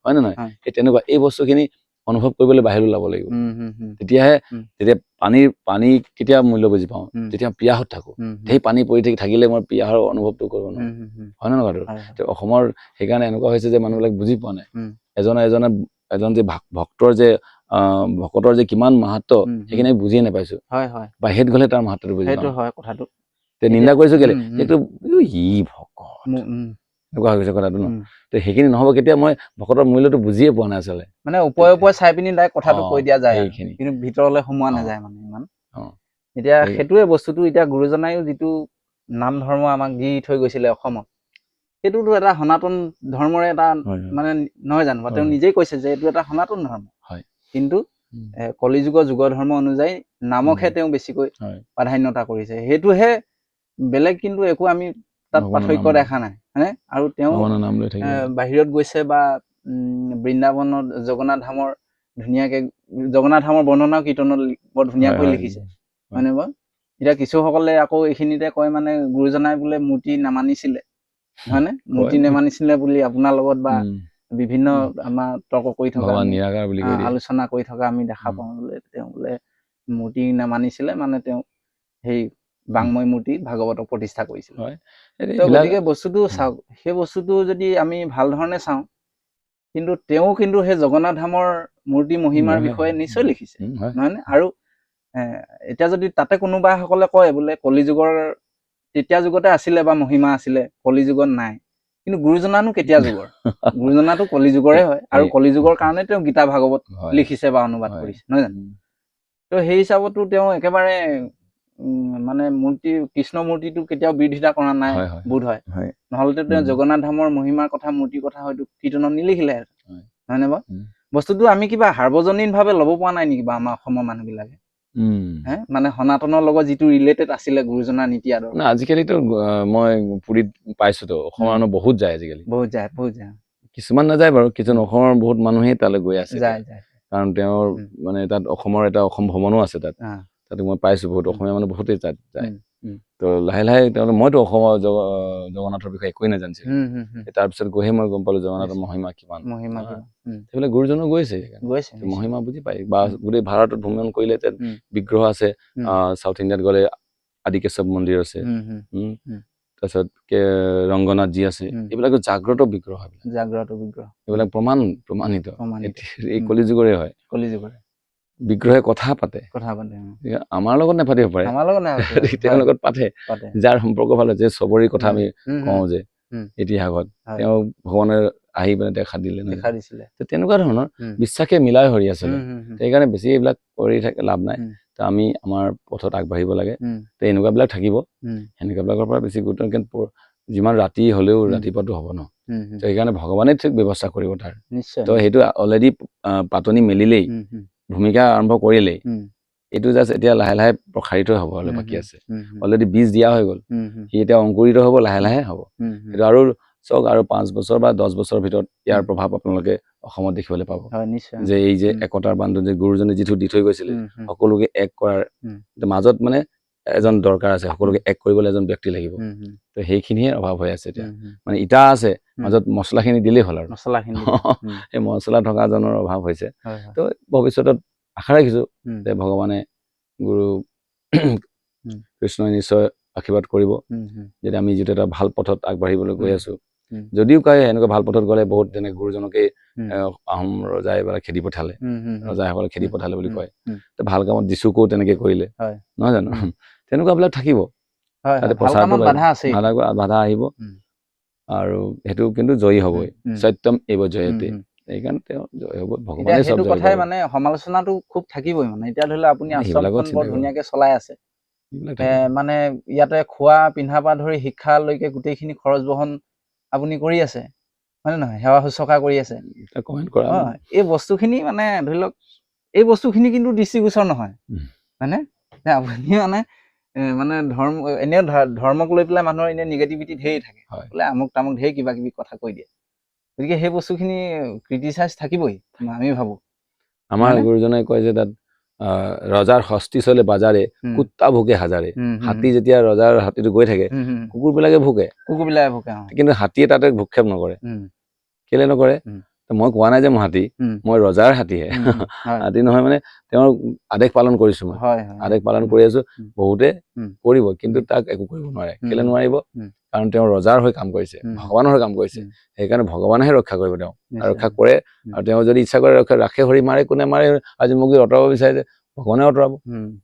হয় নে নহয়? সেই তেনেকুৱা এই বস্তুখিনি অনুভৱ কৰিবলৈ বাহিৰলৈ ওলাব লাগিব। তেতিয়াহে, তেতিয়া পানী কেতিয়া মূল্য বুজি পাওঁ, যেতিয়া পিয়াহত থাকো। সেই পানী পৰি থাকিলে মই পিয়াহৰ অনুভৱটো কৰিব নোৱাৰো, হয় নে নহয়? অসমৰ সেইকাৰণে এনেকুৱা হৈছে যে মানুহবিলাক বুজি পোৱা নাই। এজন যে ভক্তৰ যে ভকতৰ যে কিমান মাহাত্ব, সেইখিনি আমি বুজিয়ে নাপাইছো। বাহিৰত গ'লে তাৰ মাহাত্বটো বুজি পাওঁ। নিন্দা কৰিছো কেলে, এইটো ই ভকত, এনেকুৱা হৈ গৈছে কথাটো ন। সেইখিনি নহব, কেতিয়া মই ভকতৰ মূল্যটো বুজিয়ে পোৱা নাই আচলতে। মানে ওপৰে চাই পিনি তাই কথাটো কৈ দিয়া যায়, কিন্তু ভিতৰলৈ সোমোৱা নাযায় মানে ইমান। এতিয়া সেইটোৱে বস্তুটো, এতিয়া গুৰুজনাইও যিটো নাম ধৰ্ম আমাক দি থৈ গৈছিলে অসমত, সেইটোতো এটা সনাতন ধৰ্মৰে এটা মানে নহয় জানো? তেওঁ নিজেই কৈছে যে এইটো এটা সনাতন ধৰ্ম। কিন্তু কলিযুগৰ যুগ ধৰ্ম অনুযায়ী নামকহে তেওঁ বেছিকৈ প্ৰাধান্যতা কৰিছে, সেইটোহে বেলেগ। কিন্তু একো আমি তাত পাৰ্থক্য দেখা নাই, হয়নে? আৰু তেওঁ বাহিৰত গৈছে বা বৃন্দাবনত জগন্নাথ ধামৰ ধুনীয়াকে জগন্নাথ ধামৰ বৰ্ণনা কীৰ্তনত বৰ ধুনীয়াকৈ লিখিছে, হয়নে বাৰু? এতিয়া কিছুসকলে আকৌ এইখিনিতে কয় মানে গুৰুজনাই বোলে মূৰ্তি নামানিছিলে, হয়নে? মূৰ্তি নামানিছিলে বুলি আপোনাৰ লগত বা বিভিন্ন আমাৰ তৰ্ক কৰি থকা, আলোচনা কৰি থকা আমি দেখা পাওঁ। বোলে তেওঁ বোলে মূৰ্তি নামানিছিলে, মানে তেওঁ সেই বাংময় মূৰ্তি ভাগৱতক প্ৰতিষ্ঠা কৰিছিল। গতিকে বস্তুটো চাওক, সেই বস্তুটো যদি আমি ভাল ধৰণে চাওঁ, কিন্তু তেওঁ কিন্তু সেই জগন্নাথ ধামৰ মূৰ্তি মহিমাৰ বিষয়ে নিশ্চয় লিখিছে, নহয়নে? আৰু এতিয়া যদি তাতে কোনোবা সকলে কয় বোলে কলিযুগৰ তেতিয়া যুগতে আছিলে বা মহিমা আছিলে, কলিযুগত নাই, কিন্তু গুৰুজনানো কেতিয়া যুগৰ? গুৰুজনাটো কলিযুগৰে হয়, আৰু কলিযুগৰ কাৰণে তেওঁ গীতা ভাগৱত লিখিছে বা অনুবাদ কৰিছে, নহয় জানো? তো সেই হিচাপতো তেওঁ একেবাৰে মানে কৃষ্ণ মূৰ্তিটো কেতিয়াও বিৰোধিতা কৰা নাই বোধ হয়। নহ'লেতো তেওঁ জগন্নাথ ধামৰ মহিমাৰ কথা, মূৰ্তিৰ কথা হয়তো কীৰ্তনত নিলিখিলে, হয়নে বাৰু? বস্তুটো আমি কিবা সাৰ্বজনীন ভাৱে ল'ব পৰা নাই নেকি বা আমাৰ অসমৰ মানুহ বিলাকে? মানে সনাতনৰ লগত যিটো ৰিলেটেড আছিলে গুৰুজনাৰ নীতি আদৰ্শ। আজিকালিতো মই পুৰীত পাইছোতো, অসমৰ মানুহ বহুত যায় আজিকালি, বহুত যায়। কিছুমান নাযায় বাৰু, কিছুমান অসমৰ বহুত মানুহেই তালৈ গৈ আছে, কাৰণ তেওঁৰ মানে তাত অসমৰ এটা অসম ভ্ৰমণো আছে তাত মই পাইছো, বহুত অসমীয়া মানুহ বহুতেই তাত যায়। তো লাহে লাহে মইতো অসমৰ জগন্নাথৰ বিষয়ে একোৱেই নাজানিছিলো, তাৰপিছত গৈহে মই গম পালো জগন্নাথৰ মহিমা কিমান। সেইবিলাক গুৰুজনো গৈছে, মহিমা বুজি পায়। বা গোটেই ভাৰতত ভ্ৰমণ কৰিলে তাত বিগ্ৰহ আছে, চাউথ ইণ্ডিয়াত গ'লে আদিকেশৱ মন্দিৰ আছে, তাৰপিছত ৰংগনাথ যি আছে, এইবিলাক জাগ্ৰত বিগ্ৰহ, এইবিলাক প্ৰমাণিত এই কলিযুগৰে হয়। বিগ্ৰহে কথা পাতে, আমাৰ লগত নাপাতিব পাৰে, তেওঁৰ লগত পাতে, যাৰ সম্পৰ্ক ভাল হৈছে, চবৰে কথা আমি কওঁ যে ইতিহাসত তেওঁ ভগৱানে আহি পেলাই দেখা দিলে, তেনেকুৱা ধৰণৰ বিশ্বাসে মিলাই হৰি আছিলে। সেইকাৰণে বেছি এইবিলাক কৰি থাকে লাভ নাই। তো আমি আমাৰ পথত আগবাঢ়িব লাগে তো এনেকুৱাবিলাক থাকিব সেনেকুৱাবিলাকৰ পৰা বেছি গুৰুত্ব যিমান ৰাতি হ'লেও ৰাতিপুৱাটো হ'ব ন তো সেইকাৰণে ভগৱানে ঠিক ব্যৱস্থা কৰিব তাৰ তো সেইটো অলৰেডি পাতনি মেলিলেই ভূমিকা আৰম্ভ কৰিলেই এইটো জাষ্ট এতিয়া লাহে লাহে প্ৰসাৰিত হ'ব অলপ বাকী আছে অলৰেডি বীজ দিয়া হৈ গ'ল সি এতিয়া অংকুৰিত হ'ব লাহে লাহে হ'ব সেইটো আৰু চাওক আৰু 5 বছৰ বা 10 বছৰৰ ভিতৰত ইয়াৰ প্ৰভাৱ আপোনালোকে অসমত দেখিবলৈ পাব যে এই যে একতাৰ বান্ধোন যে গুৰুজনে যিটো দি থৈ গৈছিলে সকলোকে এক কৰাৰ মাজত মানে এজন দৰকাৰ আছে সকলোকে এক কৰিবলৈ এজন ব্যক্তি লাগিব তো সেইখিনিহে অভাৱ হৈ আছে এতিয়া মানে ইটা আছে মাজত মছলাখিনি দিলেই হ'ল আৰু সেই মছলা থকা জনৰ অভাৱ হৈছে তো ভৱিষ্যতত আশা ৰাখিছো যে ভগৱানে গুৰু কৃষ্ণই নিশ্চয় আশীৰ্বাদ কৰিব যদি আমি যিটো এটা ভাল পথত আগবাঢ়িবলৈ গৈ আছো যদিও কয় এনেকুৱা ভাল পথত গ'লে বহুত যেনে গুৰুজনকে আহোম ৰজাই এবাৰ খেদি পঠালে ৰজাসকলে খেদি পঠালে বুলি কয় তো ভাল কামত যিচুকো তেনেকে কৰিলে নহয় জানো তেনেকুৱাবিলাক থাকিব তাতে প্ৰচাৰটো বাধা আহিব আৰু সেইটো কিন্তু জয়ী হ'বই সত্যম এব জয়তে সেইকাৰণে তেওঁ জয় হ'ব ভগৱানে চব জয় কথাই মানে সমালোচনাটো খুব থাকিবই মানে এতিয়া ধৰি লওক আপুনি আশ্ৰমখন বৰ ধুনীয়াকে চলাই আছে মানে ইয়াতে খোৱা পিন্ধা পৰা ধৰি শিক্ষালৈকে গোটেইখিনি খৰচ বহন আপুনি কৰি আছে হয় নে নহয় সেৱা শুশ্ৰূষা কৰি আছে এই বস্তুখিনি মানে ধৰি লওক এই বস্তুখিনি কিন্তু দৃষ্টিগোচৰ নহয় হয়নে আপুনি মানে ধৰ্ম এনেও ধৰ্মক লৈ পেলাই মানুহৰ এনে নিগেটিভিটি ধেৰ থাকে বোলে আমুক তামুক ধেৰ কিবা কিবি কথা কৈ দিয়ে গতিকে সেই বস্তুখিনি ক্ৰিটিচাইজ থাকিবই আমি ভাবো আমাৰ গুৰুজনে কয় যে তাত ৰজাৰ হস্তি চলে বাজাৰে কুত্তা ভোকে হাজাৰে হাতী যেতিয়া ৰজাৰ হাতীটো গৈ থাকে কুকুৰবিলাকে ভোকে কিন্তু হাতীয়ে তাতে ভূক্ষেপ নকৰে কেলে নকৰে মই কোৱা নাই যে মই হাতী মই ৰজাৰ হাতীহে হাতী নহয় মানে তেওঁৰ আদেশ পালন কৰিছো মই আদেশ পালন কৰি আছো বহুতে কৰিব কিন্তু তাক একো কৰিব নোৱাৰে কেলে নোৱাৰিব কাৰণ তেওঁ ৰজাৰ হৈ কাম কৰিছে ভগৱানৰ হৈ কাম কৰিছে সেইকাৰণে ভগৱানেহে ৰক্ষা কৰিব তেওঁ ৰক্ষা কৰে আৰু তেওঁ যদি ইচ্ছা কৰে ৰাখে হৰি মাৰে কোনে মাৰে আজি মোক যদি আঁতৰাব বিচাৰিছে ভগৱানে আঁতৰাব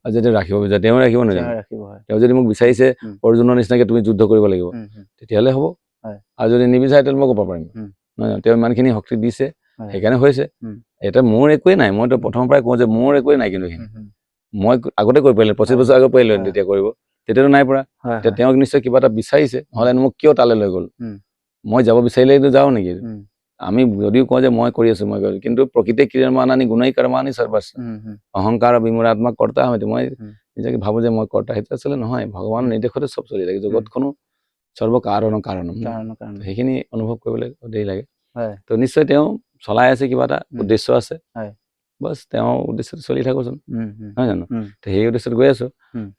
আৰু যদি ৰাখিব বিচাৰে তেওঁ ৰাখিব নাজানো তেওঁ যদি মোক বিচাৰিছে অৰ্জুনৰ নিচিনাকে তুমি যুদ্ধ কৰিব লাগিব তেতিয়াহ'লে হ'ব আৰু যদি নিবিচাৰে তেতিয়াহ'লে মই ক'ব পাৰিম নহয় তেওঁ ইমানখিনি শক্তি দিছে সেইকাৰণে হৈছে এতিয়া মোৰ একোৱেই নাই মইতো প্ৰথমৰ পৰাই কওঁ যে মোৰ একোৱেই নাই কিন্তু মই আগতে কৰিব পাৰিলো 25 বছৰ আগত পাৰিলো তেতিয়া কৰিব তেতিয়াতো নাই পৰা এতিয়া তেওঁক নিশ্চয় কিবা এটা বিচাৰিছে নহ'লে মোক কিয় তালৈ লৈ গ'ল মই যাব বিচাৰিলেতো যাওঁ নেকি আমি যদিও কওঁ যে মই কৰি আছো মই কিন্তু প্ৰকৃতি ক্ৰিয়ামানি গুণাই কৰ্মানি সৰ্বস্ব অহংকাৰ বিমূঢ়াত্মা কৰ্তা হয়তো মই নিজকে ভাবো যে মই কৰ্তা সেইটো আচলতে নহয় ভগৱানৰ নিৰ্দেশতে চব চলি থাকে জগতখনো সৰ্বকাৰণ সেইখিনি অনুভৱ কৰিবলৈ দেৰি লাগে তো নিশ্চয় তেওঁ চলাই আছে কিবা এটা উদ্দেশ্য আছে বছ তেওঁ উদ্দেশ্যটো চলি থাকোচোন নহয় জানো তো সেই উদ্দেশ্যত গৈ আছো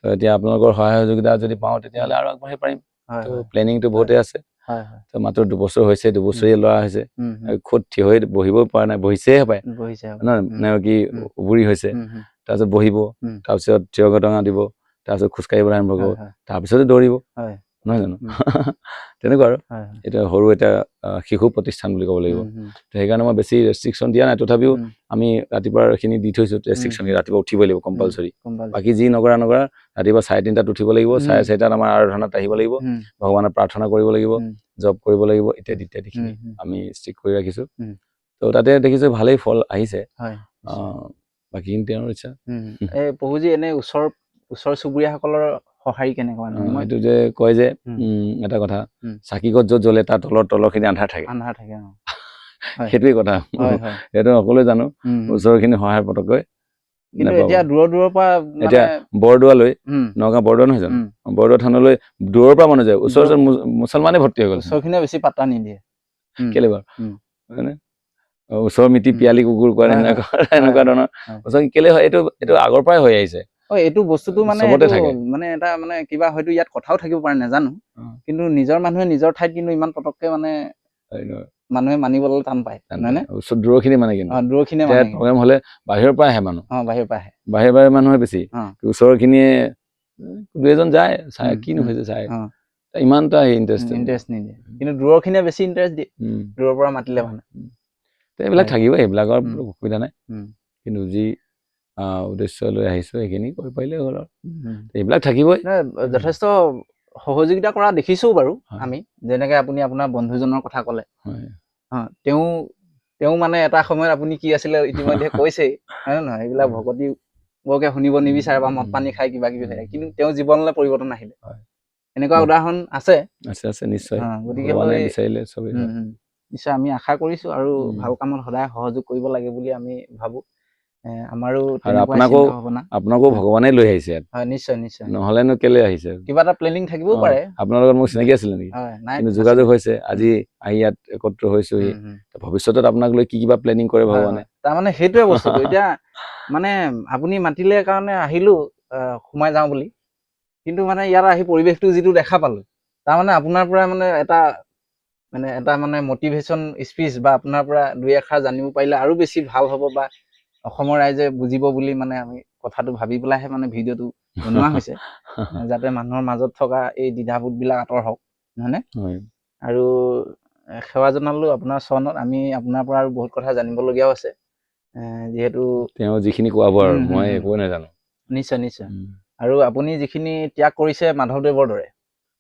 তো এতিয়া আপোনালোকৰ সহায় সহযোগিতা যদি পাওঁ তেতিয়াহ'লে আৰু আগবাঢ়ি পাৰিম তো প্লেনিংটো বহুতে আছে তো মাত্ৰ 2 বছৰ হৈছে 2 বছৰীয়া ল'ৰা হৈছে খুদ থিয় হৈ বহিব পৰা নাই বহিছেহে পায় নহয় কি উবুৰি হৈছে তাৰপিছত বহিব তাৰপিছত থিয় ঘটঙা দিব তাৰপিছত খোজকাঢ়িব আৰম্ভ কৰিব তাৰপিছতে দৌৰিব নহয় জানো তেনেকুৱা আৰু এতিয়া সৰু এটা শিশু প্ৰতিষ্ঠান বুলি ক'ব লাগিব তো সেইকাৰণে মই বেছি ৰেষ্ট্ৰিকশ্যন দিয়া নাই তথাপিও আমি ৰাতিপুৱা এইখিনি দি থৈছো ৰেষ্ট্ৰিকশ্যন ৰাতিপুৱা উঠিবই লাগিব কম্পালচৰি বাকী যি নকৰা ৰাতিপুৱা 3:30 উঠিব লাগিব 4:30 আমাৰ আৰাধনাত আহিব লাগিব ভগৱানৰ প্ৰাৰ্থনা কৰিব লাগিব জপ কৰিব লাগিব ইত্যাদিখিনি আমি ষ্টিক কৰি ৰাখিছো তো তাতে দেখিছো ভালেই ফল আহিছে বাকী তেওঁৰ ইচ্ছা প্ৰভুজী এনে ওচৰ চুবুৰীয়াসকলৰ সঁহাৰি কেনেকুৱা এইটো যে কয় যে এটা কথা চাকিগছ য'ত জ্বলে তাৰ তলৰখিনি আন্ধাৰ থাকে সেইটোৱে কথা সেইটো সকলোৱে জানো ওচৰৰখিনি সহায় পতকৈ এতিয়া দূৰৰ পৰা এতিয়া বৰদোৱালৈ নগাঁও বৰদোৱা নহয় জানো বৰদোৱা থানলৈ দূৰৰ পৰা মানুহ যায় ওচৰ মুছলমানে ভৰ্তি হৈ গ'ল ওচৰখিনিয়ে বেছি পাত্তা নিদিয়ে কেলে বাৰু মানে ওচৰৰ মিতি পিয়ালি কুকুৰ কোৱা এনেকুৱা ধৰণৰ ওচৰ কেলে হয় এইটো আগৰ পৰাই হৈ আহিছে এইটো বস্তুটো মানে এটা মানে কিবা হয়তো ইয়াত কথাও থাকিব পাৰে নাজানো কিন্তু নিজৰ মানুহে নিজৰ ঠাইত কিন্তু ইমান পতককে মানে মানুহে মানিবলৈ টান পায় দূৰখিনি মানে কিন্তু দূৰখিনি প্ৰগ্ৰেম হলে বাহিৰৰ পৰা আহে মানুহ বাহিৰৰ মানুহে বেছি ওচৰখিনিয়ে 2-এজন যায় চাই কিনো হৈছে চাই ইমান এটা ইণ্টাৰেষ্ট নিদিয়ে কিন্তু দূৰৰখিনিয়ে বেছি ইণ্টাৰেষ্ট দিয়ে দূৰৰ পৰা মাতিলে মানে এইবিলাক থাকিব এইবিলাকৰ অসুবিধা নাই কিন্তু যি উদ্দেশ্য লৈ আহিছো সেইখিনি কৰিব পাৰিলে হ'ল আৰু এইবিলাক থাকিবই যথেষ্ট সহযোগিতা কৰা দেখিছো বাৰু আমি যেনেকে আপুনি আপোনাৰ বন্ধুজনৰ কথা ক'লে তেওঁ মানে এটা সময়ত আপুনি কি আছিলে ইতিমধ্যে কৈছেই হয় নে নহয় এইবিলাক ভকতি বৰকে শুনিব নিবিচাৰে বা মদ পানী খাই কিবা কিবি থাকে, কিন্তু তেওঁ জীৱনলৈ পৰিৱৰ্তন আহিলে। এনেকুৱা উদাহৰণ আছে নিশ্চয়। গতিকে ভগৱানে বিচাৰিলে চবেই হয়। নিশ্চয় আমি আশা কৰিছো আৰু ভাল কামত সদায় সহযোগ কৰিব লাগে বুলি আমি ভাবো। আমাৰো তেনেকুৱা চিন্তা ভাৱনা। আপোনাকো ভগৱানে লৈ আহিছে ইয়াত। হয়, নিশ্চয় নিশ্চয়। নহলেনো কেলে আহিছে? কিবা এটা প্লেনিং থাকিবও পাৰে। আপোনাৰ লগত মোৰ চিনাকি আছিলে নেকি? কিন্তু যোগাযোগ হৈছে, আজি আহি ইয়াত একত্ৰ হৈছোহি। ভৱিষ্যতত আপোনাক লৈ কি কিবা প্লেনিং কৰে ভগৱানে। তাৰমানে সেইটোৱে বস্তুটো। এতিয়া মানে আপুনি মাতিলে কাৰণে আহিলো সোমাই যাওঁ বুলি, কিন্তু মানে ইয়াত আহি পৰিৱেশটো যিটো দেখা পালো, তাৰমানে আপোনাৰ পৰা মানে এটা মটিভেশ্যন স্পিচ বা আপোনাৰ পৰা দুই এষাৰ জানিব পাৰিলে আৰু বেছি ভাল হ'ব, বা অসমৰ ৰাইজে বুজিব বুলি মানে আমি কথাটো ভাবি পেলাইহে মানে ভিডিঅ'টো বনোৱা হৈছে, যাতে মানুহৰ মাজত থকা এই দ্বিধাবোধবিলাক আঁতৰ হওক, নহয়নে? আৰু সেৱা জনালো আপোনাৰ চৰণত। আমি আপোনাৰ পৰা আৰু বহুত কথা জানিবলগীয়াও আছে, যিহেতু তেওঁ যিখিনি কোৱাব আৰু মই একো নাজানো। নিশ্চয় নিশ্চয়। আৰু আপুনি যিখিনি ত্যাগ কৰিছে মাধৱদেৱৰ দৰে।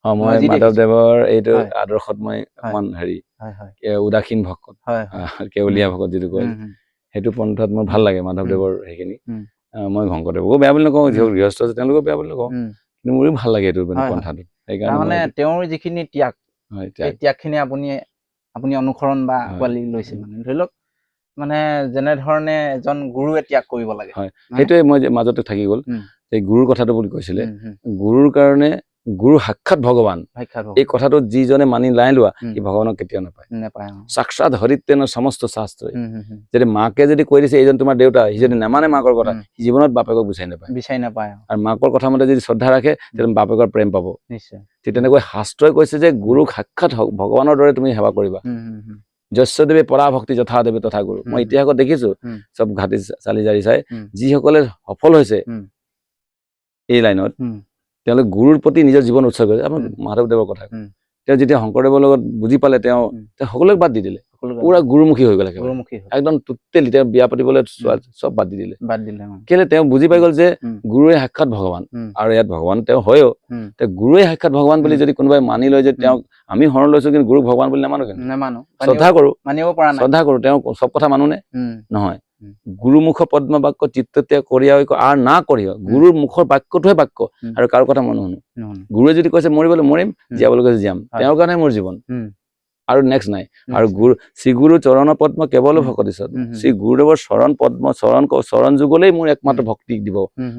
মই মাধৱদেৱৰ এইটো আদৰ্শত মই অকমান উদাসীন ভকত, কেৱলীয়া ভকত যিটো কয়, সেইটো পন্থাত মোৰ ভাল লাগে মাধৱদেৱৰ সেইখিনি। মই শংকৰদেৱকো বেয়া বুলি নকওঁ, যিহেতু গৃহস্থ আছে তেওঁলোকো বেয়া বুলি নকওঁ, কিন্তু মোৰো ভাল লাগে এইটো পন্থাটো। সেইকাৰণে তেওঁৰ যিখিনি ত্যাগ, সেই ত্যাগখিনি আপুনি অনুসৰণ বা আঁকোৱালি লৈছে। মানে ধৰি লওক মানে যেনেধৰণে এজন গুৰুৱে ত্যাগ কৰিব লাগে। সেইটোৱে মই মাজতে থাকি গ'ল, এই গুৰুৰ কথাটো বুলি কৈছিলে। গুৰুৰ কাৰণে গুৰু সাক্ষাৎ ভগৱান, এই কথাটো যিজনে মানি নাই লোৱা সি ভগৱানক কেতিয়াও নাপায়। সাক্ষাৎ হৰিতেন সমস্ত শাস্ত্ৰই। যদি মাকে যদি কৈ দিছে এইজন তোমাৰ দেউতা, সি যদি নেমানে মাকৰ কথা, সি জীৱনত বাপেকক বিচাৰি নাপায়। আৰু মাকৰ কথা মতে যদি শ্ৰদ্ধা ৰাখে তেতিয়া বাপেকৰ প্ৰেম পাব। ঠিক তেনেকৈ শাস্ত্ৰই কৈছে যে গুৰুক সাক্ষাৎ ভগৱানৰ দৰে তুমি সেৱা কৰিবা। যস্য দেৱে পৰা ভক্তি যথা দেৱে তথা গুৰু। মই ইতিহাসত দেখিছো চব ঘাটি চালি জাৰি চাই, যিসকলে সফল হৈছে এই লাইনত, তেওঁলোকে গুৰুৰ প্ৰতি নিজৰ জীৱন উৎসৰ্গ কৰিছে। আমাৰ মাধৱদেৱৰ কথা, তেওঁ যেতিয়া শংকৰদেৱৰ লগত বুজি পালে, তেওঁ সকলোকে বাদ দি দিলে, পুৰা গুৰুমুখী হৈ গ'ল। একদম টোটেলি তেওঁ বিয়া পাতিবলৈ চব বাদ দি দিলে। কেলে? তেওঁ বুজি পাই গ'ল যে গুৰুৱে সাক্ষাৎ ভগৱান, আৰু ইয়াত ভগৱান তেওঁ হয়ও। গুৰুৱে সাক্ষাৎ ভগৱান বুলি যদি কোনোবাই মানি লয়, যে তেওঁক আমি শৰণ লৈছো কিন্তু গুৰুক ভগৱান বুলি নামানো, কিন্তু শ্ৰদ্ধা কৰো, তেওঁ চব কথা মানুনে নহয়। গুৰুমুখ পদ্ম বাক্য চিত্ততে কৰিয়া আৰু না কৰিয়, গুৰুৰ মুখৰ বাক্যটোহে বাক্য, আৰু কাৰো কথা মই নুশুনো। গুৰুৱে যদি কৈছে মৰিবলৈ মৰিম, জীয়াবলৈ কৈছে জীয়াম, তেওঁৰ কাৰণে মোৰ জীৱন, আৰু নেক্সট নাই। আৰু শ্ৰী গুৰু চৰণ পদ্ম কেৱল ভকতি সদ, শ্ৰী গুৰুদেৱৰ চৰণ পদ্ম চৰণ যুগলেই মোৰ একমাত্ৰ ভক্তি দিব,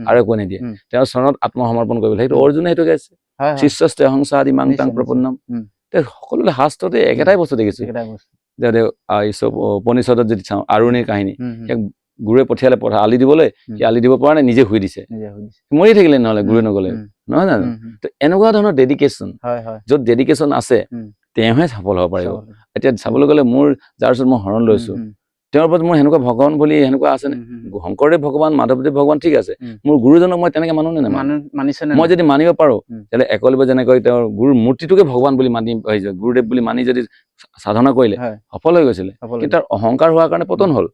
আৰু একো নিদিয়ে। তেওঁৰ চৰণত আত্মসমৰ্পণ কৰিবলৈ, সেইটো অৰ্জুনে সেইটো গাইছে, শিষ্যস্তে অহংসা আদি মাং তাং প্ৰপন্নম। সকলোৰে শাস্ত্ৰতে একেটাই বস্তু দেখিছো। উপনিষদত যদি চাওঁ আৰুণিৰ কাহিনী, গুৰুৱে পঠিয়ালে আলি দিবলৈ, সি আলি দিব পৰা নাই, নিজে শুই দিছে, মৰি থাকিলে নহলে গুৰুৱে নগলে, নহয় জানো? তো এনেকুৱা ধৰণৰ ডেডিকেশ্যন, য'ত ডেডিকেশ্যন আছে তেওঁহে সফল হ'ব পাৰিব। এতিয়া চাবলৈ গ'লে মোৰ যাৰ ওচৰত মই শৰণ লৈছো, তেওঁৰ ওপৰত মোৰ সেনেকুৱা ভগৱান বুলি সেনেকুৱা আছেনে? শংকৰদেৱ ভগৱান, মাধৱদেৱ ভগৱান, ঠিক আছে। মোৰ গুৰুজনক মই তেনেকে মানুনে নামানো? মই যদি মানিব পাৰো, তেতিয়াহ'লে একলব্য যেনেকৈ তেওঁৰ গুৰুৰ মূৰ্তিটোকে ভগৱান বুলি মানি, গুৰুদেৱ বুলি মানি যদি সাধনা কৰিলে, সফল হৈ গৈছিলে। কিন্তু তাৰ অহংকাৰ হোৱাৰ কাৰণে পতন হ'ল।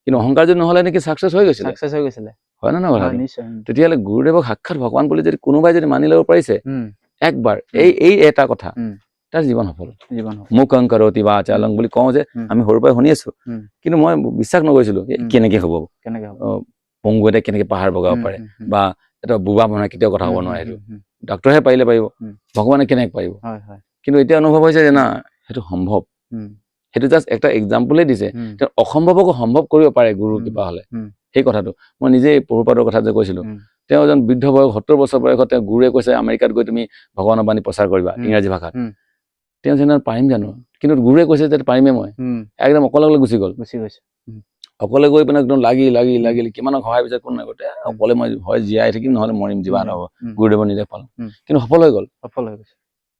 কিন্তু অহংকাৰ যদি নহ'লে নেকি চাকচেছ হৈ গৈছিলে, হয় নে নহয়? তেতিয়াহ'লে গুৰুদেৱক সাক্ষাৎ ভগৱান বুলি যদি কোনোবাই যদি মানি ল'ব পাৰিছে একবাৰ, এই এটা কথা, তাৰ জীৱন সফল। মুখং কৰতি বাচালং বুলি কওঁ যে আমি সৰুৰ পৰাই শুনি আছো, কিন্তু মই বিশ্বাস নকৰিছিলো কেনেকে হ'ব, পংগু এটা কেনেকে পাহাৰ বগাব পাৰে, বা এটা বুবা মানুহে কেতিয়াও কথা ক'ব নোৱাৰে। সেইটো ডাক্তৰহে পাৰিলে পাৰিব, ভগৱানে কেনেকে পাৰিব? কিন্তু এতিয়া অনুভৱ হৈছে যে না, সেইটো সম্ভৱ। সেইটো জাষ্ট একটা এক্সাম্পলে দিছে, তেওঁ অসম্ভৱকো সম্ভৱ কৰিব পাৰে গুৰুৰ কৃপা হলে। সেই কথাটো মই নিজেই প্ৰভুপাদৰ কথা যে কৈছিলো, তেওঁ এজন বৃদ্ধ বয়স 70 বছৰ বয়সত তেওঁ গুৰুৱে কৈছে আমেৰিকাত গৈ তুমি ভগৱানৰ বাণী প্ৰচাৰ কৰিবা ইংৰাজী ভাষাত। তেওঁ যেন পাৰিম জানো? কিন্তু গুৰুৱে কৈছে যে পাৰিমে, মই একদম অকলে গুচি গৈছে। অকলে গৈ পিনে একদম লাগিল কিমানক সহায় বিচাৰি কোন নাই, অকলে মই হয় জীয়াই থাকিম, নহলে মৰিম, যিবা হ'ব, গুৰুদেৱৰ নিজে পালন। কিন্তু সফল হৈ গ'ল।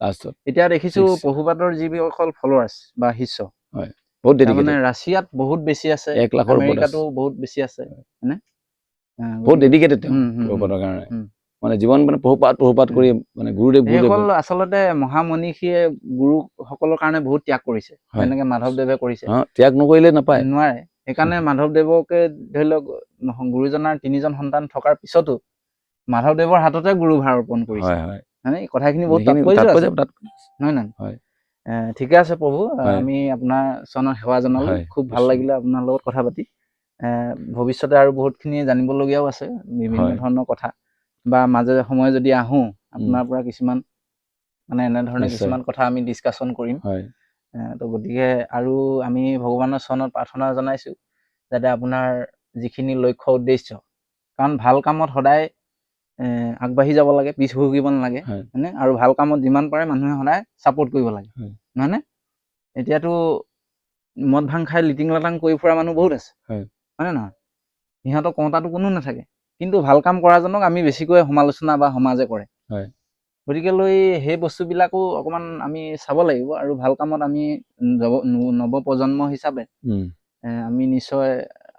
লাষ্টত এতিয়া দেখিছো প্ৰভুপাদৰ যিসকল ফলোৱাৰ্ছ বা শিষ্য, বহুত ডেডিকেটেড, ৰাছিয়াত বহুত বেছি আছে, 1 লাখৰ আমেৰিকাতো বহুত বেছি আছে, হয়নে? বহুত ডেডিকেটেড তেওঁ প্ৰভুপাদৰ কাৰণে, মানে জীৱন মানে প্ৰভুপাদ কৰি মানে গুৰুদেৱ আচলতে মহামনীষীয়ে গুৰুসকলৰ কাৰণে বহুত ত্যাগ কৰিছে, যেনেকে মাধৱদেৱে কৰিছে। ত্যাগ নকৰিলে নোৱাৰে। সেইকাৰণে মাধৱদেৱকে ধৰি লওক, গুৰুজনাৰ 3জন সন্তান থকাৰ পিছতো মাধৱদেৱৰ হাততে গুৰুভাৰ অৰ্পণ কৰিছে। মানে কথাখিনি বহুত তাৎপৰ্য আছে, নহয় নহয়? ঠিকে আছে প্ৰভু, আমি আপোনাৰ চৰণৰ সেৱা জনালো, খুব ভাল লাগিলে আপোনাৰ লগত কথা পাতি। ভৱিষ্যতে আৰু বহুতখিনি জানিবলগীয়াও আছে বিভিন্ন হয়। ধৰণৰ কথা, বা মাজে সময়ে যদি আহোঁ আপোনাৰ পৰা কিছুমান মানে এনেধৰণে নিশ্চয়। কিছুমান কথা আমি ডিছকাশ্যন কৰিম। হয়। তো গতিকে আৰু আমি ভগৱানৰ চৰণত প্ৰাৰ্থনা জনাইছোঁ যাতে আপোনাৰ যিখিনি লক্ষ্য উদ্দেশ্য, কাৰণ ভাল কামত সদায় আগবাঢ়ি যাব লাগে, পিছ হুকিব নালাগে, হয়। হয়নে? আৰু ভাল কামত যিমান পাৰে মানুহে সদায় ছাপোৰ্ট কৰিব লাগে, হয়। নহয়নে? এতিয়াতো মদ ভাং খাই লিটিং লাটাং কৰি ফুৰা মানুহ বহুত আছে, হয়নে নহয়? সিহঁতক কওঁতাতো কোনো নাথাকে, কিন্তু ভাল কাম কৰাজনক আমি বেছিকৈ সমালোচনা বা সমাজে কৰে। হয়। গতিকে লৈ সেই বস্তুবিলাকো অকণমান আমি চাব লাগিব, আৰু ভাল কামত আমি নৱপ্ৰজন্ম হিচাপে আমি নিশ্চয়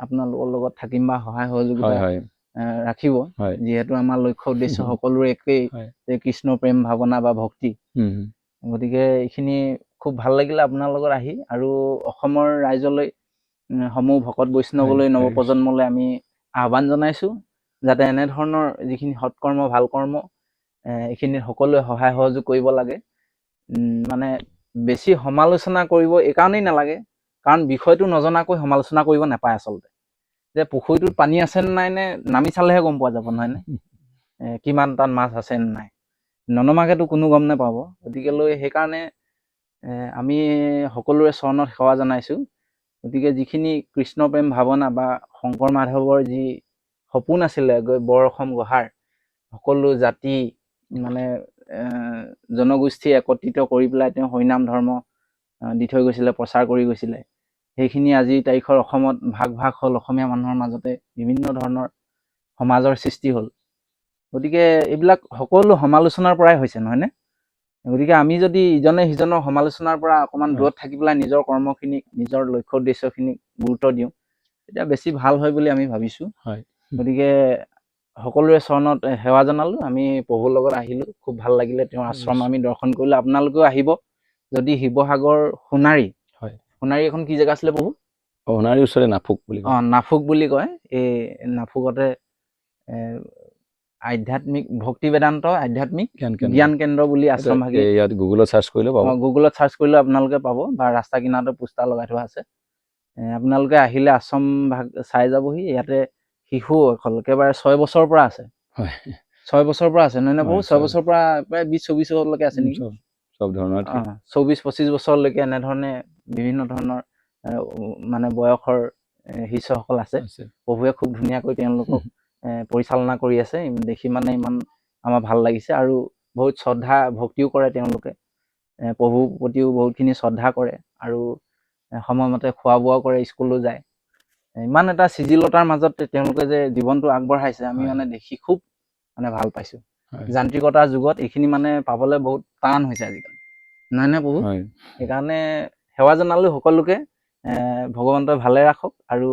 আপোনালোকৰ লগত থাকিম বা সহায় সহযোগিতা ৰাখিব, যিহেতু আমাৰ লক্ষ্য উদ্দেশ্য সকলোৰে একেই, যে কৃষ্ণ প্ৰেম ভাৱনা বা ভক্তি। গতিকে এইখিনি খুব ভাল লাগিলে আপোনাৰ লগত আহি, আৰু অসমৰ ৰাইজলৈ সমূহ ভকত বৈষ্ণৱলৈ নৱপ্ৰজন্মলৈ আমি আহ্বান জনাইছোঁ যাতে এনেধৰণৰ যিখিনি সৎকৰ্ম ভাল কৰ্ম এইখিনিত সকলোৱে সহায় সহযোগ কৰিব লাগে। মানে বেছি সমালোচনা কৰিব এইকাৰণেই নালাগে, কাৰণ বিষয়টো নজনাকৈ সমালোচনা কৰিব নাপায় আচলতে। যে পুখুৰীটোত পানী আছে নে নাই নে নামি চালেহে গম পোৱা যাব, নহয়নে? কিমান তাত মাছ আছে নে নাই, ননমাকেতো কোনো গম নাপাব। গতিকে লৈ সেইকাৰণে আমি সকলোৰে চৰণত সেৱা জনাইছোঁ। গতিকে যিখিনি কৃষ্ণ প্ৰেম ভাৱনা বা শংকৰ মাধৱৰ যি সপোন আছিলে বৰ অসম গঢ়াৰ, সকলো জাতি মানে জনগোষ্ঠী একত্ৰিত কৰি পেলাই তেওঁ হৰিনাম ধৰ্ম দি থৈ গৈছিলে, প্ৰচাৰ কৰি গৈছিলে, সেইখিনি আজিৰ তাৰিখৰ অসমত ভাগ ভাগ হ'ল, অসমীয়া মানুহৰ মাজতে বিভিন্ন ধৰণৰ সমাজৰ সৃষ্টি হ'ল। গতিকে এইবিলাক সকলো সমালোচনাৰ পৰাই হৈছে, নহয়নে? গতিকে আমি যদি ইজনে সিজনৰ সমালোচনাৰ পৰা অকণমান দূৰত থাকি পেলাই নিজৰ কৰ্মখিনিক, নিজৰ লক্ষ্য উদ্দেশ্যখিনিক গুৰুত্ব দিওঁ, তেতিয়া বেছি ভাল হয় বুলি আমি ভাবিছোঁ। গতিকে সকলোৰে চৰণত সেৱা জনালোঁ। আমি প্ৰভুৰ লগত আহিলোঁ, খুব ভাল লাগিলে, তেওঁৰ আশ্ৰম আমি দৰ্শন কৰিলোঁ। আপোনালোকেও আহিব যদি শিৱসাগৰ সোণাৰী, সোণাৰী এখন কি জেগা আছিলে প্ৰভু? সোণাৰীৰ ওচৰতে নাফুক বুলি কয়। নাফুক বুলি কয়। এই নাফুকতে আধ্যাত্মিক ভক্তি বেদান্ত আধ্যাত্মিক জ্ঞান কেন্দ্ৰ বুলি আশ্ৰম ভাগি, ইয়াত গুগলত চাৰ্চ কৰিলেও পাব। গুগলত চাৰ্চ কৰিলেও আপোনালোকে পাব, বা ৰাস্তা কিনাৰতে পোষ্টাৰ লগাই থোৱা আছে। আপোনালোকে আহিলে আশ্ৰম ভাগ চাই যাবহি। ইয়াতে শিশু একেবাৰে 6 বছৰৰ পৰা আছে। 6 বছৰৰ পৰা আছে, নহয় নে প্ৰভু? 6 বছৰৰ পৰা প্ৰায় 20-24 বছৰলৈকে আছে নেকি? চব ধৰণৰ 24-25 বছৰলৈকে এনেধৰণে বিভিন্ন ধৰণৰ মানে বয়সৰ শিষ্যসকল আছে। প্ৰভুৱে খুব ধুনীয়াকৈ তেওঁলোকক পৰিচালনা কৰি আছে। দেখি মানে ইমান আমাৰ ভাল লাগিছে, আৰু বহুত শ্ৰদ্ধা ভক্তিও কৰে তেওঁলোকে, প্ৰভুৰ প্ৰতিও বহুতখিনি শ্ৰদ্ধা কৰে, আৰু সময়মতে খোৱা বোৱাও কৰে, স্কুলো যায়। ইমান এটা চিজিলতাৰ মাজত তেওঁলোকে যে জীৱনটো আগবঢ়াইছে, আমি মানে দেখি খুব মানে ভাল পাইছোঁ। যান্ত্ৰিকতাৰ যুগত এইখিনি মানে পাবলৈ বহুত টান হৈছে আজিকালি, নহয়নে প্ৰভু? সেইকাৰণে সেৱা জনালোঁ সকলোকে। ভগৱন্তই ভালে ৰাখক, আৰু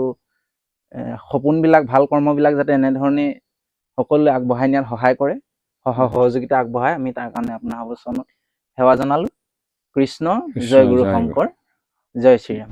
সপোনবিলাক, ভাল কৰ্মবিলাক যাতে এনেধৰণে সকলোৱে আগবঢ়াই নিয়াত সহায় কৰে, সহযোগিতা আগবঢ়ায়, আমি তাৰ কাৰণে আপোনাৰ চৰণত সেৱা জনালোঁ। কৃষ্ণ জয় গুৰু শংকৰ, জয় শ্ৰীৰাম।